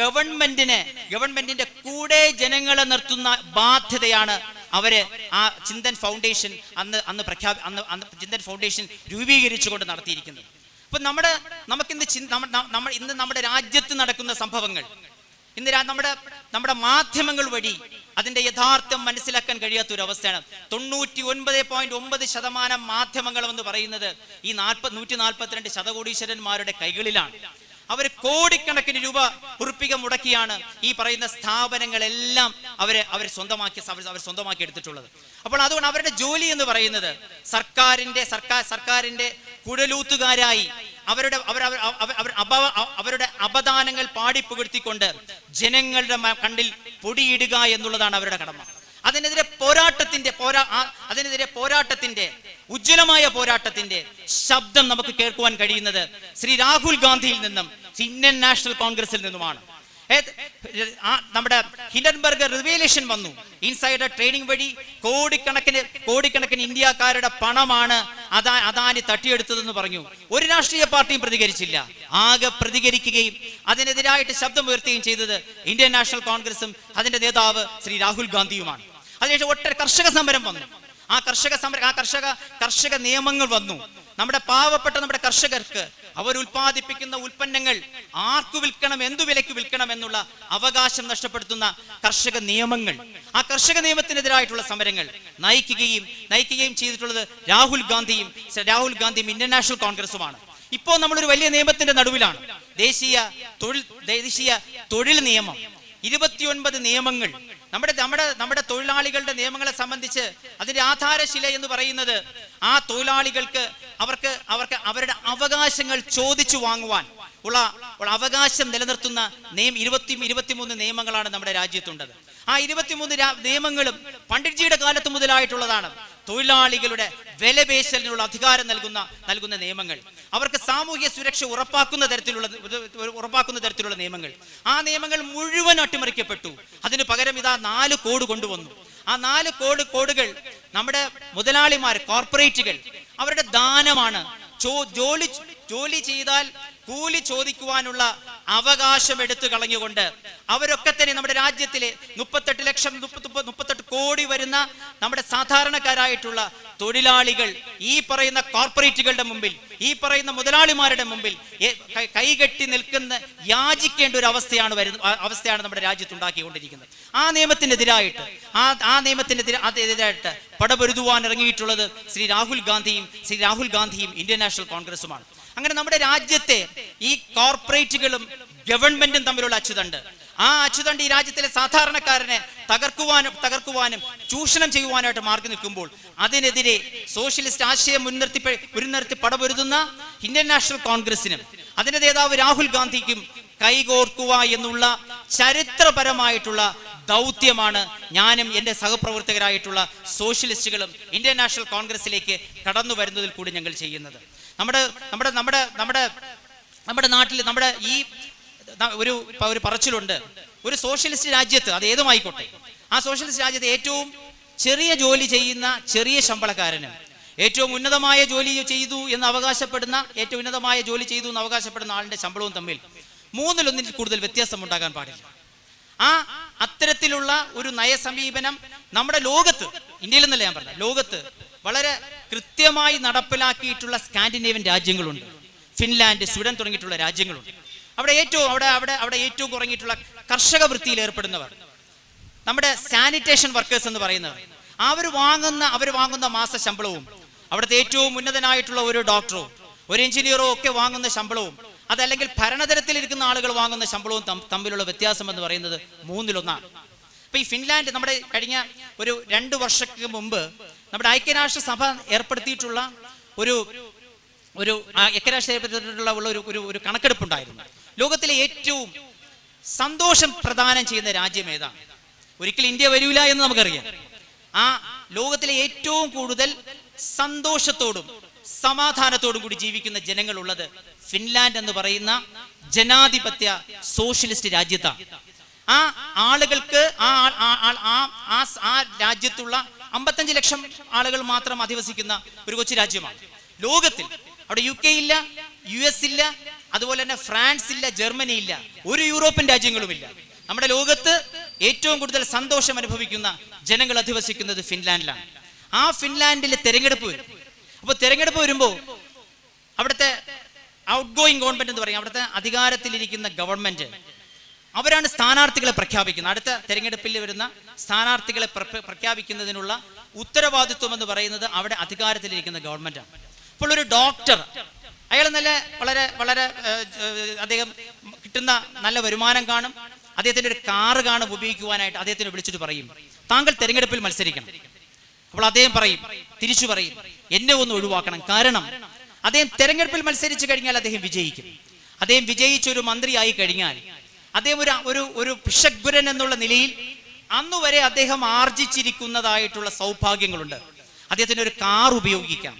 ഗവൺമെന്റിന്റെ കൂടെ ജനങ്ങളെ നിർത്തുന്ന ബാധ്യതയാണ് അവര് ആ ചിന്തൻ ഫൗണ്ടേഷൻ അന്ന് ചിന്തൻ ഫൗണ്ടേഷൻ രൂപീകരിച്ചുകൊണ്ട് നടത്തിയിരിക്കുന്നത്. അപ്പൊ ഇന്ന് നമ്മുടെ രാജ്യത്ത് നടക്കുന്ന സംഭവങ്ങൾ ഇന്ന് നമ്മുടെ മാധ്യമങ്ങൾ വഴി അതിന്റെ യഥാർത്ഥം മനസ്സിലാക്കാൻ കഴിയാത്ത ഒരു അവസ്ഥയാണ്. 99.9% മാധ്യമങ്ങൾ എന്ന് പറയുന്നത് ഈ 142 ശതകോടീശ്വരന്മാരുടെ കൈകളിലാണ്. അവർ കോടിക്കണക്കിന് രൂപ മുടക്കിയാണ് ഈ പറയുന്ന സ്ഥാപനങ്ങളെല്ലാം അവർ സ്വന്തമാക്കി എടുത്തിട്ടുള്ളത്. അപ്പോൾ അതുകൊണ്ട് അവരുടെ ജോലി എന്ന് പറയുന്നത് സർക്കാരിന്റെ കുഴലൂത്തുകാരായി അവരുടെ അപദാനങ്ങൾ പാടിപ്പുകഴ്ത്തിക്കൊണ്ട് ജനങ്ങളുടെ കണ്ണിൽ പൊടിയിടുക എന്നുള്ളതാണ് അവരുടെ കടമ. അതിനെതിരെ പോരാട്ടത്തിന്റെ ഉജ്ജ്വലമായ പോരാട്ടത്തിന്റെ ശബ്ദം നമുക്ക് കേൾക്കുവാൻ കഴിയുന്നത് ശ്രീ രാഹുൽ ഗാന്ധിയിൽ നിന്നും ഇന്ത്യൻ നാഷണൽ കോൺഗ്രസിൽ നിന്നുമാണ്. നമ്മുടെ ഹിൻഡൻബർഗ് റിവലേഷൻ വന്നു. ഇൻസൈഡർ ട്രേഡിംഗ് വഴി കോടിക്കണക്കിന് ഇന്ത്യക്കാരുടെ പണമാണ് അദാനി തട്ടിയെടുത്തതെന്ന് പറഞ്ഞു. ഒരു രാഷ്ട്രീയ പാർട്ടിയും പ്രതികരിച്ചില്ല. ആകെ പ്രതികരിക്കുകയും അതിനെതിരായിട്ട് ശബ്ദമുയർത്തുകയും ചെയ്തത് ഇന്ത്യൻ നാഷണൽ കോൺഗ്രസും അതിന്റെ നേതാവ് ശ്രീ രാഹുൽ ഗാന്ധിയുമാണ്. അതിനുശേഷം ഒട്ടേറെ കർഷക സമരം വന്നു. ആ കർഷക നിയമങ്ങൾ വന്നു. നമ്മുടെ പാവപ്പെട്ട നമ്മുടെ കർഷകർക്ക് അവർ ഉൽപ്പാദിപ്പിക്കുന്ന ഉൽപ്പന്നങ്ങൾ ആർക്കു വിൽക്കണം, എന്തു വിലയ്ക്ക് വിൽക്കണം എന്നുള്ള അവകാശം നഷ്ടപ്പെടുത്തുന്ന കർഷക നിയമങ്ങൾ, ആ കർഷക നിയമത്തിനെതിരായിട്ടുള്ള സമരങ്ങൾ നയിക്കുകയും ചെയ്തിട്ടുള്ളത് രാഹുൽ ഗാന്ധിയും ഇന്ത്യൻ നാഷണൽ കോൺഗ്രസുമാണ്. ഇപ്പോൾ നമ്മളൊരു വലിയ നിയമത്തിന്റെ നടുവിലാണ്. ദേശീയ തൊഴിൽ നിയമം, 29 നിയമങ്ങൾ. നമ്മുടെ തൊഴിലാളികളുടെ നിയമങ്ങളെ സംബന്ധിച്ച് അതിന്റെ ആധാരശില എന്ന് പറയുന്നത് ആ തൊഴിലാളികൾക്ക് അവരുടെ അവകാശങ്ങൾ ചോദിച്ചു വാങ്ങുവാൻ ഉള്ള അവകാശം നിലനിർത്തുന്ന 23 നിയമങ്ങളാണ് നമ്മുടെ രാജ്യത്തുള്ളത്. ആ 23 നിയമങ്ങളും പണ്ഡിറ്റ്ജിയുടെ കാലത്ത് മുതലായിട്ടുള്ളതാണ്. തൊഴിലാളികളുടെ വിലപേശലിനുള്ള അധികാരം നൽകുന്ന നിയമങ്ങൾ, അവർക്ക് സാമൂഹിക സുരക്ഷ ഉറപ്പാക്കുന്ന തരത്തിലുള്ള നിയമങ്ങൾ. ആ നിയമങ്ങൾ മുഴുവൻ അട്ടിമറിക്കപ്പെട്ടു. അതിന് പകരം ഇതാ 4 കോഡ് കൊണ്ടുവന്നു. ആ 4 കോഡുകൾ നമ്മുടെ മുതലാളിമാർ, കോർപ്പറേറ്റുകൾ അവരുടെ ദാനമാണ്. ജോലി ചെയ്താൽ കൂലി ചോദിക്കുവാനുള്ള അവകാശം എടുത്തു കളഞ്ഞുകൊണ്ട് അവരൊക്കെ തന്നെ നമ്മുടെ രാജ്യത്തിലെ 38 കോടി വരുന്ന നമ്മുടെ സാധാരണക്കാരായിട്ടുള്ള തൊഴിലാളികൾ ഈ പറയുന്ന കോർപ്പറേറ്റുകളുടെ മുമ്പിൽ, ഈ പറയുന്ന മുതലാളിമാരുടെ മുമ്പിൽ കൈകെട്ടി യാചിക്കേണ്ട ഒരു അവസ്ഥയാണ് നമ്മുടെ രാജ്യത്ത് ഉണ്ടാക്കിക്കൊണ്ടിരിക്കുന്നത്. ആ നിയമത്തിനെതിരായിട്ട് പടപൊരുതുവാൻ ഇറങ്ങിയിട്ടുള്ളത് ശ്രീ രാഹുൽ ഗാന്ധിയും ഇന്ത്യൻ നാഷണൽ കോൺഗ്രസുമാണ്. അങ്ങനെ നമ്മുടെ രാജ്യത്തെ ഈ കോർപ്പറേറ്റുകളും ഗവൺമെന്റും തമ്മിലുള്ള അച്ചുതണ്ട്, ആ അച്ചുതണ്ട് ഈ രാജ്യത്തിലെ സാധാരണക്കാരനെ തകർക്കുവാനും ചൂഷണം ചെയ്യുവാനായിട്ട് മാർഗം നിൽക്കുമ്പോൾ അതിനെതിരെ സോഷ്യലിസ്റ്റ് ആശയം മുൻനിർത്തി പടപൊരുതുന്ന ഇന്ത്യൻ നാഷണൽ കോൺഗ്രസിനും അതിന്റെ നേതാവ് രാഹുൽ ഗാന്ധിക്കും കൈകോർക്കുക എന്നുള്ള ചരിത്രപരമായിട്ടുള്ള ദൗത്യമാണ് ഞാനും എൻ്റെ സഹപ്രവർത്തകരായിട്ടുള്ള സോഷ്യലിസ്റ്റുകളും ഇന്ത്യൻ നാഷണൽ കോൺഗ്രസിലേക്ക് കടന്നു വരുന്നതിൽ കൂടി ഞങ്ങൾ ചെയ്യുന്നത്. നമ്മുടെ നാട്ടിൽ നമ്മുടെ ഈ ഒരു പറച്ചിലുണ്ട്, ഒരു സോഷ്യലിസ്റ്റ് രാജ്യത്ത്, അത് ഏതുമായിക്കോട്ടെ, ആ സോഷ്യലിസ്റ്റ് രാജ്യത്ത് ഏറ്റവും ചെറിയ ജോലി ചെയ്യുന്ന ചെറിയ ശമ്പളക്കാരനും ഏറ്റവും ഉന്നതമായ ജോലി ചെയ്തു എന്ന് അവകാശപ്പെടുന്ന ആളിന്റെ ശമ്പളവും തമ്മിൽ 1/3 കൂടുതൽ വ്യത്യാസം ഉണ്ടാകാൻ പാടില്ല. അത്തരത്തിലുള്ള ഒരു നയസമീപനം നമ്മുടെ ലോകത്ത്, ഇന്ത്യയിൽ നിന്നല്ല ഞാൻ പറഞ്ഞത്, ലോകത്ത് വളരെ കൃത്യമായി നടപ്പിലാക്കിയിട്ടുള്ള സ്കാൻഡിനേവിയൻ രാജ്യങ്ങളുണ്ട്. ഫിൻലാൻഡ്, സ്വീഡൻ തുടങ്ങിയിട്ടുള്ള രാജ്യങ്ങളുണ്ട്. അവിടെ ഏറ്റവും കുറഞ്ഞിട്ടുള്ള കർഷക വൃത്തിയിൽ ഏർപ്പെടുന്നവർ, നമ്മുടെ സാനിറ്റേഷൻ വർക്കേഴ്സ് എന്ന് പറയുന്നവർ, അവർ വാങ്ങുന്ന മാസ ശമ്പളവും അവിടുത്തെ ഏറ്റവും ഉന്നതനായിട്ടുള്ള ഒരു ഡോക്ടറോ ഒരു എഞ്ചിനീയറോ ഒക്കെ വാങ്ങുന്ന ശമ്പളവും, അതല്ലെങ്കിൽ ഭരണതലത്തിലിരിക്കുന്ന ആളുകൾ വാങ്ങുന്ന ശമ്പളവും തമ്മിലുള്ള വ്യത്യാസം എന്ന് പറയുന്നത് 1/3. അപ്പൊ ഈ ഫിൻലാൻഡ്, നമ്മുടെ കഴിഞ്ഞ ഒരു 2 വർഷങ്ങൾക്ക് മുമ്പ് നമ്മുടെ ഐക്യരാഷ്ട്രസഭ ഏർപ്പെടുത്തിയിട്ടുള്ള ഒരു കണക്കെടുപ്പുണ്ടായിരുന്നു. ലോകത്തിലെ ഏറ്റവും സന്തോഷം പ്രദാനം ചെയ്യുന്ന രാജ്യം ഏതാണ്? ഒരിക്കലും ഇന്ത്യ വരില്ല എന്ന് നമുക്കറിയാം. ലോകത്തിലെ ഏറ്റവും കൂടുതൽ സന്തോഷത്തോടും സമാധാനത്തോടും കൂടി ജീവിക്കുന്ന ജനങ്ങളുള്ളത് ഫിൻലാൻഡ് എന്ന് പറയുന്ന ജനാധിപത്യ സോഷ്യലിസ്റ്റ് രാജ്യത്താണ്. ആ ആളുകൾക്ക് ആ രാജ്യത്തുള്ള 55 ലക്ഷം ആളുകൾ മാത്രം അധിവസിക്കുന്ന ഒരു കൊച്ചു രാജ്യമാണ്. ലോകത്തിൽ അവിടെ UK ഇല്ല, US ഇല്ല, അതുപോലെ തന്നെ ഫ്രാൻസ് ഇല്ല, ജർമ്മനി ഇല്ല, ഒരു യൂറോപ്യൻ രാജ്യങ്ങളുമില്ല. നമ്മുടെ ലോകത്ത് ഏറ്റവും കൂടുതൽ സന്തോഷം അനുഭവിക്കുന്ന ജനങ്ങൾ അധിവസിക്കുന്നത് ഫിൻലാൻഡിലാണ്. ആ ഫിൻലാൻഡിൽ തെരഞ്ഞെടുപ്പ് വരും. അപ്പോൾ തെരഞ്ഞെടുപ്പ് വരുമ്പോൾ അവിടുത്തെ ഔട്ട് ഗോയിങ് ഗവൺമെന്റ് എന്ന് പറയും, അവിടുത്തെ അധികാരത്തിലിരിക്കുന്ന ഗവൺമെന്റ്, അവരാണ് സ്ഥാനാർത്ഥികളെ പ്രഖ്യാപിക്കുന്നത്. അടുത്ത തെരഞ്ഞെടുപ്പിൽ വരുന്ന സ്ഥാനാർത്ഥികളെ പ്രഖ്യാപിക്കുന്നതിനുള്ള ഉത്തരവാദിത്വം എന്ന് പറയുന്നത് അവിടെ അധികാരത്തിലിരിക്കുന്ന ഗവൺമെന്റാണ്. അപ്പോൾ ഒരു ഡോക്ടർ, അയാൾ വളരെ അദ്ദേഹം കിട്ടുന്ന നല്ല വരുമാനം കാണും, അദ്ദേഹത്തിന്റെ ഒരു കാറ് കാണും ഉപയോഗിക്കുവാനായിട്ട്, അദ്ദേഹത്തിന് വിളിച്ചിട്ട് പറയും താങ്കൾ തെരഞ്ഞെടുപ്പിൽ മത്സരിക്കണം. അപ്പോൾ അദ്ദേഹം തിരിച്ചു പറയും എന്നെ ഒന്ന് ഒഴിവാക്കണം. കാരണം അദ്ദേഹം തെരഞ്ഞെടുപ്പിൽ മത്സരിച്ചു കഴിഞ്ഞാൽ അദ്ദേഹം വിജയിക്കും. അദ്ദേഹം വിജയിച്ചൊരു മന്ത്രിയായി കഴിഞ്ഞാൽ അദ്ദേഹം ഒരു ഭിഷഗ്വരൻ എന്നുള്ള നിലയിൽ അന്നുവരെ അദ്ദേഹം ആർജിച്ചിരിക്കുന്നതായിട്ടുള്ള സൗഭാഗ്യങ്ങളുണ്ട്. അദ്ദേഹത്തിന് ഒരു കാർ ഉപയോഗിക്കാം,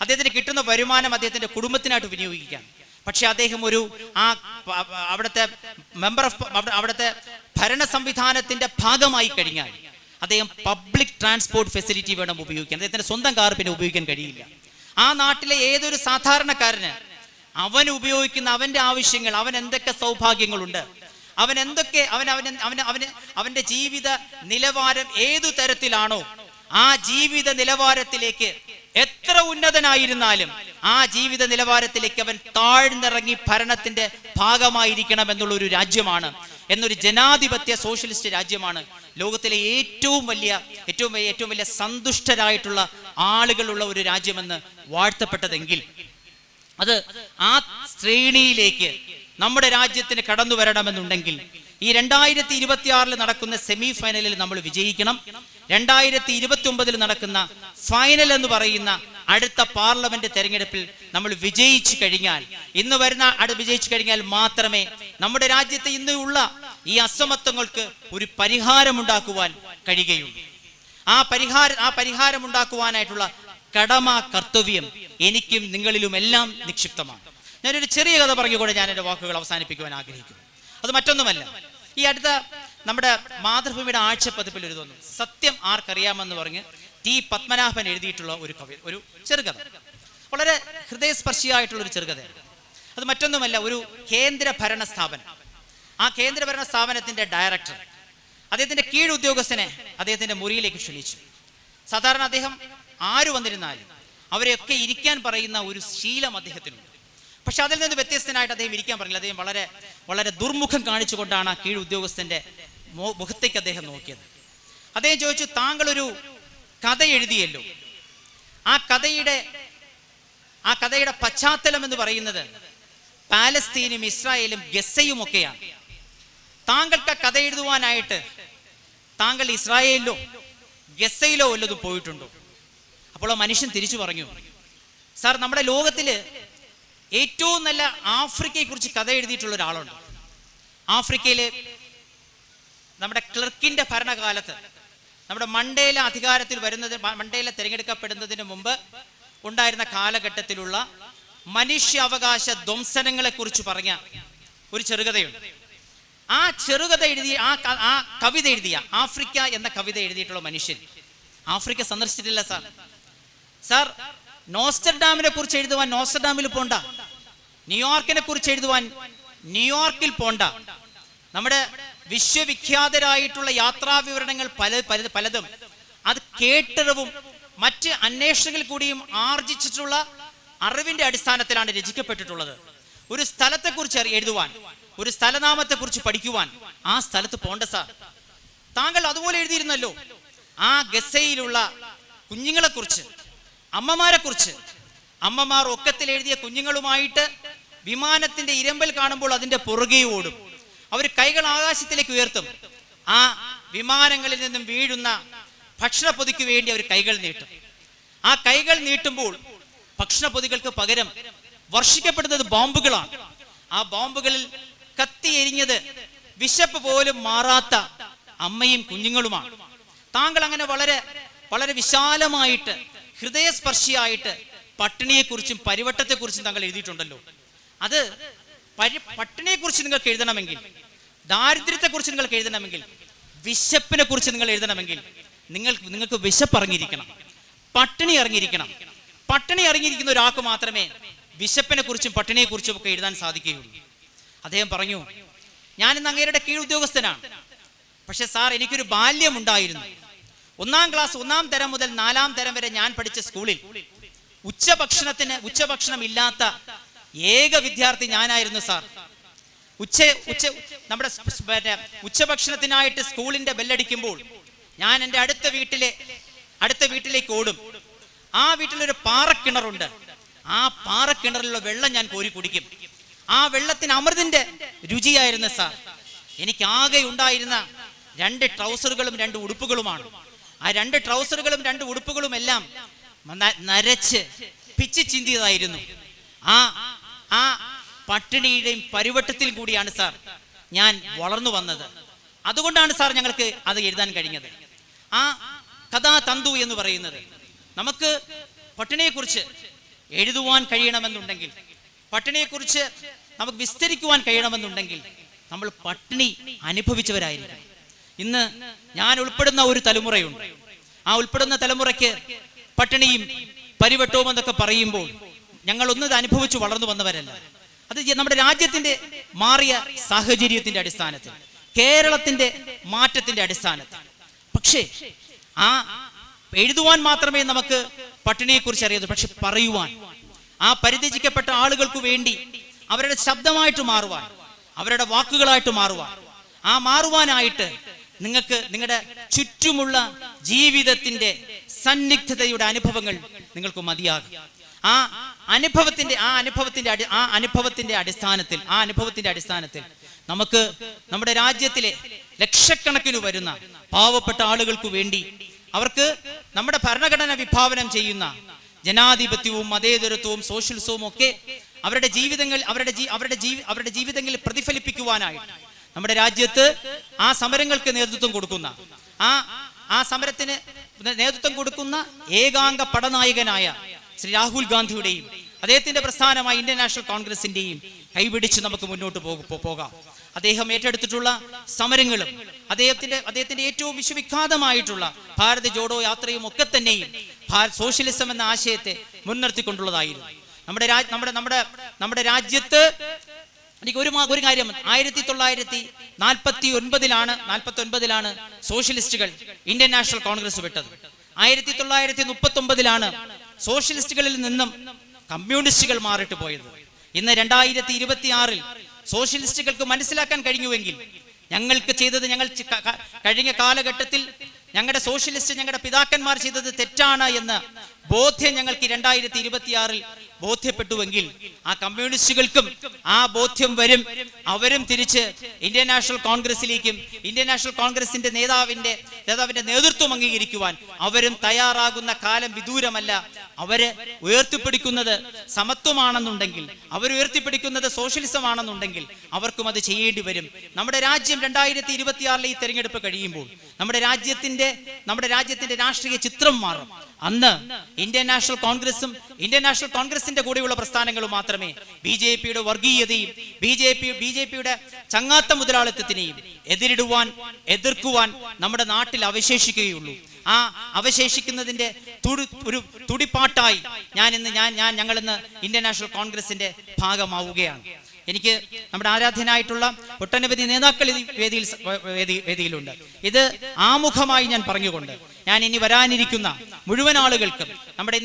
അദ്ദേഹത്തിന് കിട്ടുന്ന വരുമാനം അദ്ദേഹത്തിന്റെ കുടുംബത്തിനായിട്ട് വിനിയോഗിക്കാം. പക്ഷെ അദ്ദേഹം അവിടുത്തെ ഭരണ സംവിധാനത്തിന്റെ ഭാഗമായി കഴിഞ്ഞാൽ അദ്ദേഹം പബ്ലിക് ട്രാൻസ്പോർട്ട് ഫെസിലിറ്റി വേണം ഉപയോഗിക്കാൻ. അദ്ദേഹത്തിന്റെ സ്വന്തം കാർ പിന്നെ ഉപയോഗിക്കാൻ കഴിയില്ല. ആ നാട്ടിലെ ഏതൊരു സാധാരണക്കാരന് അവൻ ഉപയോഗിക്കുന്ന അവന്റെ ആവശ്യങ്ങൾ, അവൻ എന്തൊക്കെ സൗഭാഗ്യങ്ങളുണ്ട്, അവന്റെ ജീവിത നിലവാരം ഏതു തരത്തിലാണോ, ആ ജീവിത നിലവാരത്തിലേക്ക് എത്ര ഉന്നതനായിരുന്നാലും ആ ജീവിത നിലവാരത്തിലേക്ക് അവൻ താഴ്ന്നിറങ്ങി ഭരണത്തിന്റെ ഭാഗമായിരിക്കണം എന്നുള്ള ഒരു രാജ്യമാണ്, എന്നൊരു ജനാധിപത്യ സോഷ്യലിസ്റ്റ് രാജ്യമാണ് ലോകത്തിലെ ഏറ്റവും വലിയ സന്തുഷ്ടരായിട്ടുള്ള ആളുകളുള്ള ഒരു രാജ്യമെന്ന് വാഴ്ത്തപ്പെട്ടതെങ്കിൽ, അത് ആ ശ്രേണിയിലേക്ക് നമ്മുടെ രാജ്യത്തിന് കടന്നു വരണമെന്നുണ്ടെങ്കിൽ ഈ 2026 നടക്കുന്ന സെമി ഫൈനലിൽ നമ്മൾ വിജയിക്കണം. 2029 നടക്കുന്ന ഫൈനൽ എന്ന് പറയുന്ന അടുത്ത പാർലമെന്റ് തെരഞ്ഞെടുപ്പിൽ നമ്മൾ വിജയിച്ചു കഴിഞ്ഞാൽ മാത്രമേ നമ്മുടെ രാജ്യത്ത് ഇന്നുള്ള ഈ അസമത്വങ്ങൾക്ക് ഒരു പരിഹാരമുണ്ടാക്കുവാൻ കഴിയുകയുള്ളൂ. ആ പരിഹാരമുണ്ടാക്കുവാനായിട്ടുള്ള കടമ, കർത്തവ്യം എനിക്കും നിങ്ങളിലും എല്ലാം നിക്ഷിപ്തമാണ്. ഞാനൊരു ചെറിയ കഥ പറഞ്ഞുകൊണ്ട് ഞാൻ എൻ്റെ വാക്കുകൾ അവസാനിപ്പിക്കുവാൻ ആഗ്രഹിക്കുന്നു. അത് മറ്റൊന്നുമല്ല, ഈ അടുത്ത നമ്മുടെ മാതൃഭൂമിയുടെ ആഴ്ചപ്പതിപ്പിൽ ഒരു തോന്നുന്നു സത്യം ആർക്കറിയാമെന്ന് പറഞ്ഞ് T. പത്മനാഭൻ എഴുതിയിട്ടുള്ള ഒരു ചെറുകഥ, വളരെ ഹൃദയസ്പർശിയായിട്ടുള്ള ഒരു ചെറുകഥയാണ്. അത് മറ്റൊന്നുമല്ല, ഒരു കേന്ദ്ര ഭരണ സ്ഥാപനം, ആ കേന്ദ്ര ഭരണ സ്ഥാപനത്തിന്റെ ഡയറക്ടർ അദ്ദേഹത്തിന്റെ കീഴുദ്യോഗസ്ഥനെ അദ്ദേഹത്തിന്റെ മുറിയിലേക്ക് ക്ഷണിച്ചു. സാധാരണ അദ്ദേഹം ആര് വന്നിരുന്നാലും അവരെയൊക്കെ ഇരിക്കാൻ പറയുന്ന ഒരു ശീലം അദ്ദേഹത്തിനുണ്ട്. പക്ഷെ അതിൽ നിന്ന് വ്യത്യസ്തനായിട്ട് അദ്ദേഹം ഇരിക്കാൻ പറഞ്ഞില്ല. അദ്ദേഹം വളരെ ദുർമുഖം കാണിച്ചുകൊണ്ടാണ് ആ കീഴുദ്യോഗസ്ഥന്റെ മുഖത്തേക്ക് അദ്ദേഹം നോക്കിയത്. അദ്ദേഹം ചോദിച്ചു, താങ്കൾ ഒരു കഥ എഴുതിയല്ലോ, ആ കഥയുടെ പശ്ചാത്തലം എന്ന് പറയുന്നത് പാലസ്തീനും ഇസ്രായേലും ഗസയും ഒക്കെയാണ്. താങ്കൾക്ക് ആ കഥ എഴുതുവാനായിട്ട് താങ്കൾ ഇസ്രായേലിലോ ഗസയിലോ വല്ലതും പോയിട്ടുണ്ടോ? അപ്പോൾ ആ മനുഷ്യൻ തിരിച്ചു പറഞ്ഞു, സാർ, നമ്മുടെ ലോകത്തില് ഏറ്റവും നല്ല ആഫ്രിക്കയെ കുറിച്ച് കഥ എഴുതിയിട്ടുള്ള ഒരാളുണ്ട്. ആഫ്രിക്കയിലെ നമ്മുടെ ക്ലർക്കിന്റെ ഭരണകാലത്ത് നമ്മുടെ മണ്ടേല അധികാരത്തിൽ വരുന്നത്, മണ്ടേല തിരഞ്ഞെടുക്കപ്പെടുന്നതിന് മുമ്പ് ഉണ്ടായിരുന്ന കാലഘട്ടത്തിലുള്ള മനുഷ്യാവകാശ ധ്വംസനങ്ങളെ കുറിച്ച് പറഞ്ഞ ഒരു ചെറുകഥയുണ്ട്. ആ ചെറുകഥ എഴുതിയ ആ കവിത എഴുതിയ, ആഫ്രിക്ക എന്ന കവിത എഴുതിയിട്ടുള്ള മനുഷ്യൻ ആഫ്രിക്ക സന്ദർശിച്ചിട്ടില്ല സാർ. നോസ്റ്റർഡാമിനെ കുറിച്ച് എഴുതുവാൻ നോസ്റ്റർഡാമിൽ പോണ്ട, ന്യൂയോർക്കിനെ കുറിച്ച് എഴുതുവാൻ ന്യൂയോർക്കിൽ പോണ്ട. നമ്മുടെ വിശ്വവിഖ്യാതരായിട്ടുള്ള യാത്രാ വിവരണങ്ങൾ പലതും അത് കേട്ടറിവും മറ്റ് അന്വേഷണങ്ങളിൽ കൂടിയും ആർജിച്ചിട്ടുള്ള അറിവിന്റെ അടിസ്ഥാനത്തിലാണ് രചിക്കപ്പെട്ടിട്ടുള്ളത്. ഒരു സ്ഥലത്തെക്കുറിച്ച് എഴുതുവാൻ, ഒരു സ്ഥലനാമത്തെക്കുറിച്ച് പഠിക്കുവാൻ ആ സ്ഥലത്ത് പോണ്ട സാർ. താങ്കൾ അതുപോലെ എഴുതിയിരുന്നല്ലോ. ആ ഗസയിലുള്ള കുഞ്ഞുങ്ങളെക്കുറിച്ച്, അമ്മമാരെക്കുറിച്ച്, അമ്മമാർ ഒക്കത്തിൽ എഴുതിയ കുഞ്ഞുങ്ങളുമായിട്ട് വിമാനത്തിന്റെ ഇരമ്പൽ കാണുമ്പോൾ അതിന്റെ പുറകെ ഓടും. അവർ കൈകൾ ആകാശത്തിലേക്ക് ഉയർത്തും. ആ വിമാനങ്ങളിൽ നിന്നും വീഴുന്ന ഭക്ഷണപ്പൊതിക്ക് വേണ്ടി അവർ കൈകൾ നീട്ടും. ആ കൈകൾ നീട്ടുമ്പോൾ ഭക്ഷണപ്പൊതികൾക്ക് പകരം വർഷിക്കപ്പെടുന്നത് ബോംബുകളാണ്. ആ ബോംബുകളിൽ കത്തിയെരിഞ്ഞത് വിശപ്പ് പോലും മാറാത്ത അമ്മയും കുഞ്ഞുങ്ങളുമാണ്. താങ്കൾ അങ്ങനെ വളരെ വളരെ വിശാലമായിട്ട്, ഹൃദയസ്പർശിയായിട്ട് പട്ടിണിയെക്കുറിച്ചും പരിവട്ടത്തെക്കുറിച്ചും താങ്കൾ എഴുതിയിട്ടുണ്ടല്ലോ. അത് പട്ടിണിയെക്കുറിച്ച് നിങ്ങൾക്ക് എഴുതണമെങ്കിൽ, ദാരിദ്ര്യത്തെക്കുറിച്ച് നിങ്ങൾക്ക് എഴുതണമെങ്കിൽ, വിശപ്പിനെ കുറിച്ച് നിങ്ങൾ എഴുതണമെങ്കിൽ നിങ്ങൾക്ക് വിശപ്പ് അറിഞ്ഞിരിക്കണം, പട്ടിണി അറിഞ്ഞിരിക്കണം. പട്ടിണി അറിഞ്ഞിരിക്കുന്ന ഒരാൾക്ക് മാത്രമേ വിശപ്പിനെ കുറിച്ചും പട്ടിണിയെക്കുറിച്ചും ഒക്കെ എഴുതാൻ സാധിക്കുകയുള്ളൂ. അദ്ദേഹം പറഞ്ഞു, ഞാനിന്ന് അങ്ങേരുടെ കീഴുദ്യോഗസ്ഥനാണ്, പക്ഷെ സാർ എനിക്കൊരു ബാല്യമുണ്ടായിരുന്നു. 1-ാം ക്ലാസ് 1-ാം തരം മുതൽ 4-ാം തരം വരെ ഞാൻ പഠിച്ച സ്കൂളിൽ ഉച്ചഭക്ഷണം ഇല്ലാത്ത ഏക വിദ്യാർത്ഥി ഞാനായിരുന്നു സാർ. നമ്മുടെ ഉച്ചഭക്ഷണത്തിനായിട്ട് സ്കൂളിന്റെ ബെല്ലടിക്കുമ്പോൾ ഞാൻ എൻ്റെ അടുത്ത വീട്ടിലേക്ക് ഓടും. ആ വീട്ടിലൊരു പാറക്കിണറുണ്ട്. ആ പാറക്കിണറിലുള്ള വെള്ളം ഞാൻ കോരി കുടിക്കും. ആ വെള്ളത്തിന് അമൃതിന്റെ രുചിയായിരുന്നു സാർ. എനിക്ക് ആകെ ഉണ്ടായിരുന്ന 2 ട്രൗസറുകളും 2 ഉടുപ്പുകളുമാണ്. ആ 2 ട്രൗസറുകളും 2 ഉടുപ്പുകളും എല്ലാം നരച്ച് പിച്ച് ചിന്തിയതായിരുന്നു. ആ പട്ടിണിയുടെയും പരിവട്ടത്തിൽ കൂടിയാണ് സാർ ഞാൻ വളർന്നു വന്നത്. അതുകൊണ്ടാണ് സാർ ഞങ്ങൾക്ക് അത് എഴുതാൻ കഴിഞ്ഞത്. ആ കഥാതന്തു എന്ന് പറയുന്നത്, നമുക്ക് പട്ടിണിയെക്കുറിച്ച് എഴുതുവാൻ കഴിയണമെന്നുണ്ടെങ്കിൽ, പട്ടിണിയെക്കുറിച്ച് നമുക്ക് വിസ്തരിക്കുവാൻ കഴിയണമെന്നുണ്ടെങ്കിൽ നമ്മൾ പട്ടിണി അനുഭവിച്ചവരായിരിക്കണം. ഇന്ന് ഞാൻ ഉൾപ്പെടുന്ന ഒരു തലമുറയുണ്ട്. ആ ഉൾപ്പെടുന്ന തലമുറയ്ക്ക് പട്ടിണിയും പരിവട്ടവും എന്നൊക്കെ പറയുമ്പോൾ ഞങ്ങൾ ഒന്നത് അനുഭവിച്ചു വളർന്നു വന്നവരല്ല. അത് നമ്മുടെ രാജ്യത്തിന്റെ മാറിയ സാഹചര്യത്തിന്റെ അടിസ്ഥാനത്തിൽ, കേരളത്തിന്റെ മാറ്റത്തിന്റെ അടിസ്ഥാനത്തിൽ. പക്ഷേ ആ എഴുതുവാൻ മാത്രമേ നമുക്ക് പട്ടിണിയെക്കുറിച്ച് അറിയാവൂ. പക്ഷെ പറയുവാൻ, ആ പരിത്യജിക്കപ്പെട്ട ആളുകൾക്ക് വേണ്ടി അവരുടെ ശബ്ദമായിട്ട് മാറുവാൻ, അവരുടെ വാക്കുകളായിട്ട് മാറുവാൻ, ആ മാറുവാനായിട്ട് നിങ്ങൾക്ക് നിങ്ങളുടെ ചുറ്റുമുള്ള ജീവിതത്തിന്റെ സന്നിഗ്ധതയുടെ അനുഭവങ്ങൾ നിങ്ങൾക്ക് മതിയാകും. ആ അനുഭവത്തിന്റെ അടിസ്ഥാനത്തിൽ നമുക്ക് നമ്മുടെ രാജ്യത്തിലെ ലക്ഷക്കണക്കിന് വരുന്ന പാവപ്പെട്ട ആളുകൾക്ക് വേണ്ടി, അവർക്ക് നമ്മുടെ ഭരണഘടന വിഭാവനം ചെയ്യുന്ന ജനാധിപത്യവും മതേതരത്വവും സോഷ്യലിസവും ഒക്കെ അവരുടെ ജീവിതങ്ങളിൽ പ്രതിഫലിപ്പിക്കുവാനായിട്ട് നമ്മുടെ രാജ്യത്ത് ആ സമരങ്ങൾക്ക് നേതൃത്വം കൊടുക്കുന്ന, ആ സമരത്തിന് നേതൃത്വം കൊടുക്കുന്ന ഏകാംഗ പടനായകനായ ശ്രീ രാഹുൽ ഗാന്ധിയുടെയും അദ്ദേഹത്തിന്റെ പ്രസ്ഥാനമായ ഇന്ത്യൻ നാഷണൽ കോൺഗ്രസിന്റെയും കൈപിടിച്ച് നമുക്ക് മുന്നോട്ട് പോകാം. അദ്ദേഹം ഏറ്റെടുത്തിട്ടുള്ള സമരങ്ങളും അദ്ദേഹത്തിന്റെ ഏറ്റവും വിശ്വവിഖ്യാതമായിട്ടുള്ള ഭാരത് ജോഡോ യാത്രയും ഒക്കെ തന്നെയും സോഷ്യലിസം എന്ന ആശയത്തെ മുൻനിർത്തിക്കൊണ്ടുള്ളതായിരുന്നു. നമ്മുടെ രാജ്യത്ത് എനിക്ക് ഒരു കാര്യം, 1949 സോഷ്യലിസ്റ്റുകൾ ഇന്ത്യൻ നാഷണൽ കോൺഗ്രസ് വിട്ടത്. 1939 സോഷ്യലിസ്റ്റുകളിൽ നിന്നും കമ്മ്യൂണിസ്റ്റുകൾ മാറിട്ട് പോയത്. ഇന്ന് 2026 സോഷ്യലിസ്റ്റുകൾക്ക് മനസ്സിലാക്കാൻ കഴിഞ്ഞുവെങ്കിൽ, ഞങ്ങൾക്ക് ചെയ്തത്, ഞങ്ങൾ കഴിഞ്ഞ കാലഘട്ടത്തിൽ ഞങ്ങളുടെ പിതാക്കന്മാർ ചെയ്തത് തെറ്റാണ് എന്ന് ബോധ്യം ഞങ്ങൾക്ക് 2026 ബോധ്യപ്പെട്ടുവെങ്കിൽ ആ കമ്മ്യൂണിസ്റ്റുകൾക്കും ആ ബോധ്യം വരും. അവരും തിരിച്ച് ഇന്ത്യൻ നാഷണൽ കോൺഗ്രസിലേക്കും ഇന്ത്യൻ നാഷണൽ കോൺഗ്രസിന്റെ നേതാവിന്റെ നേതൃത്വം അംഗീകരിക്കുവാൻ അവരും തയ്യാറാകുന്ന കാലം വിദൂരമല്ല. അവര് ഉയർത്തിപ്പിടിക്കുന്നത് സമത്വമാണെന്നുണ്ടെങ്കിൽ, അവർ ഉയർത്തിപ്പിടിക്കുന്നത് സോഷ്യലിസം ആണെന്നുണ്ടെങ്കിൽ അവർക്കും അത് ചെയ്യേണ്ടി വരും. നമ്മുടെ രാജ്യം 2026 ഈ തെരഞ്ഞെടുപ്പ് കഴിയുമ്പോൾ നമ്മുടെ രാജ്യത്തിന്റെ രാഷ്ട്രീയ ചിത്രം മാറും. അന്ന് ഇന്ത്യൻ നാഷണൽ കോൺഗ്രസും ഇന്ത്യൻ നാഷണൽ കോൺഗ്രസിന്റെ കൂടെയുള്ള പ്രസ്ഥാനങ്ങളും മാത്രമേ BJPയുടെ വർഗീയതയും BJPയുടെ ചങ്ങാത്ത മുതലാളിത്തത്തിനെയും എതിർക്കുവാൻ നമ്മുടെ നാട്ടിൽ അവശേഷിക്കുകയുള്ളൂ. ആ അവശേഷിക്കുന്നതിന്റെ ഒരു തുടിപ്പാട്ടായി ഞങ്ങളിന്ന് ഇന്ത്യൻ നാഷണൽ കോൺഗ്രസിന്റെ ഭാഗമാവുകയാണ്. എനിക്ക് നമ്മുടെ ആരാധ്യനായിട്ടുള്ള ഒട്ടനവധി നേതാക്കൾ വേദിയിലുണ്ട്. ഇത് ആമുഖമായി ഞാൻ പറഞ്ഞുകൊണ്ട് ഞാൻ ഇനി വരാനിരിക്കുന്ന മുഴുവൻ ആളുകൾക്കും നമ്മുടെ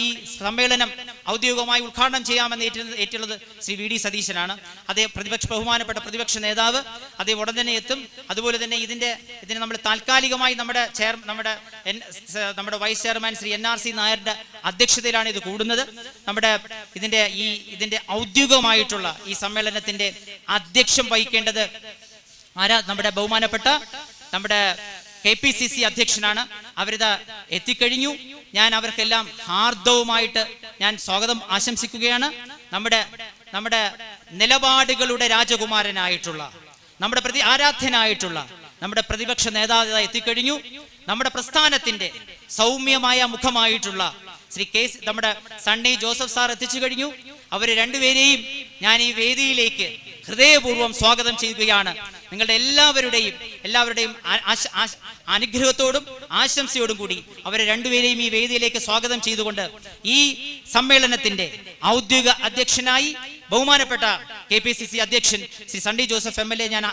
ഈ സമ്മേളനം ഔദ്യോഗികമായി ഉദ്ഘാടനം ചെയ്യാമെന്ന് ഏറ്റുള്ളത് ശ്രീ VD സതീശനാണ്. അതേ ബഹുമാനപ്പെട്ട പ്രതിപക്ഷ നേതാവ് അതേ ഉടൻ തന്നെ എത്തും. അതുപോലെ തന്നെ ഇതിന് നമ്മൾ താൽക്കാലികമായി നമ്മുടെ വൈസ് ചെയർമാൻ ശ്രീ NRC നായരുടെ അധ്യക്ഷതയിലാണ് ഇത് കൂടുന്നത്. ഇതിന്റെ ഔദ്യോഗികമായിട്ടുള്ള ഈ സമ്മേളനത്തിന്റെ അധ്യക്ഷം വഹിക്കേണ്ടത് നമ്മുടെ ബഹുമാനപ്പെട്ട നമ്മുടെ KPCC അധ്യക്ഷനാണ്. അവരിത് എത്തിക്കഴിഞ്ഞു. ഞാൻ അവർക്കെല്ലാം ഹാർദവുമായിട്ട് ഞാൻ സ്വാഗതം ആശംസിക്കുകയാണ്. നമ്മുടെ നിലപാടുകളുടെ രാജകുമാരനായിട്ടുള്ള നമ്മുടെ ആരാധ്യനായിട്ടുള്ള നമ്മുടെ പ്രതിപക്ഷ നേതാവ് എത്തിക്കഴിഞ്ഞു. നമ്മുടെ പ്രസ്ഥാനത്തിന്റെ സൗമ്യമായ മുഖമായിട്ടുള്ള നമ്മുടെ സണ്ണി ജോസഫ് സാർ എത്തിച്ചു കഴിഞ്ഞു. അവര് രണ്ടുപേരെയും ഞാൻ ഈ വേദിയിലേക്ക് ഹൃദയപൂർവ്വം സ്വാഗതം ചെയ്യുകയാണ്. നിങ്ങളുടെ എല്ലാവരുടെയും അനുഗ്രഹത്തോടും ആശംസയോടും കൂടി അവരെ രണ്ടുപേരെയും ഈ വേദിയിലേക്ക് സ്വാഗതം ചെയ്തുകൊണ്ട് ഈ സമ്മേളനത്തിന്റെ ഔദ്യോഗിക അധ്യക്ഷനായി ബഹുമാനപ്പെട്ട KPCC അധ്യക്ഷൻ ശ്രീ സണ്ണി ജോസഫ് MLA ഞാൻ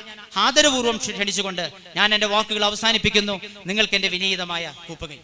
ആദരപൂർവ്വം ക്ഷണിച്ചുകൊണ്ട് ഞാൻ എൻ്റെ വാക്കുകൾ അവസാനിപ്പിക്കുന്നു. നിങ്ങൾക്ക് എൻ്റെ വിനീതമായ കൂപ്പുകൈ.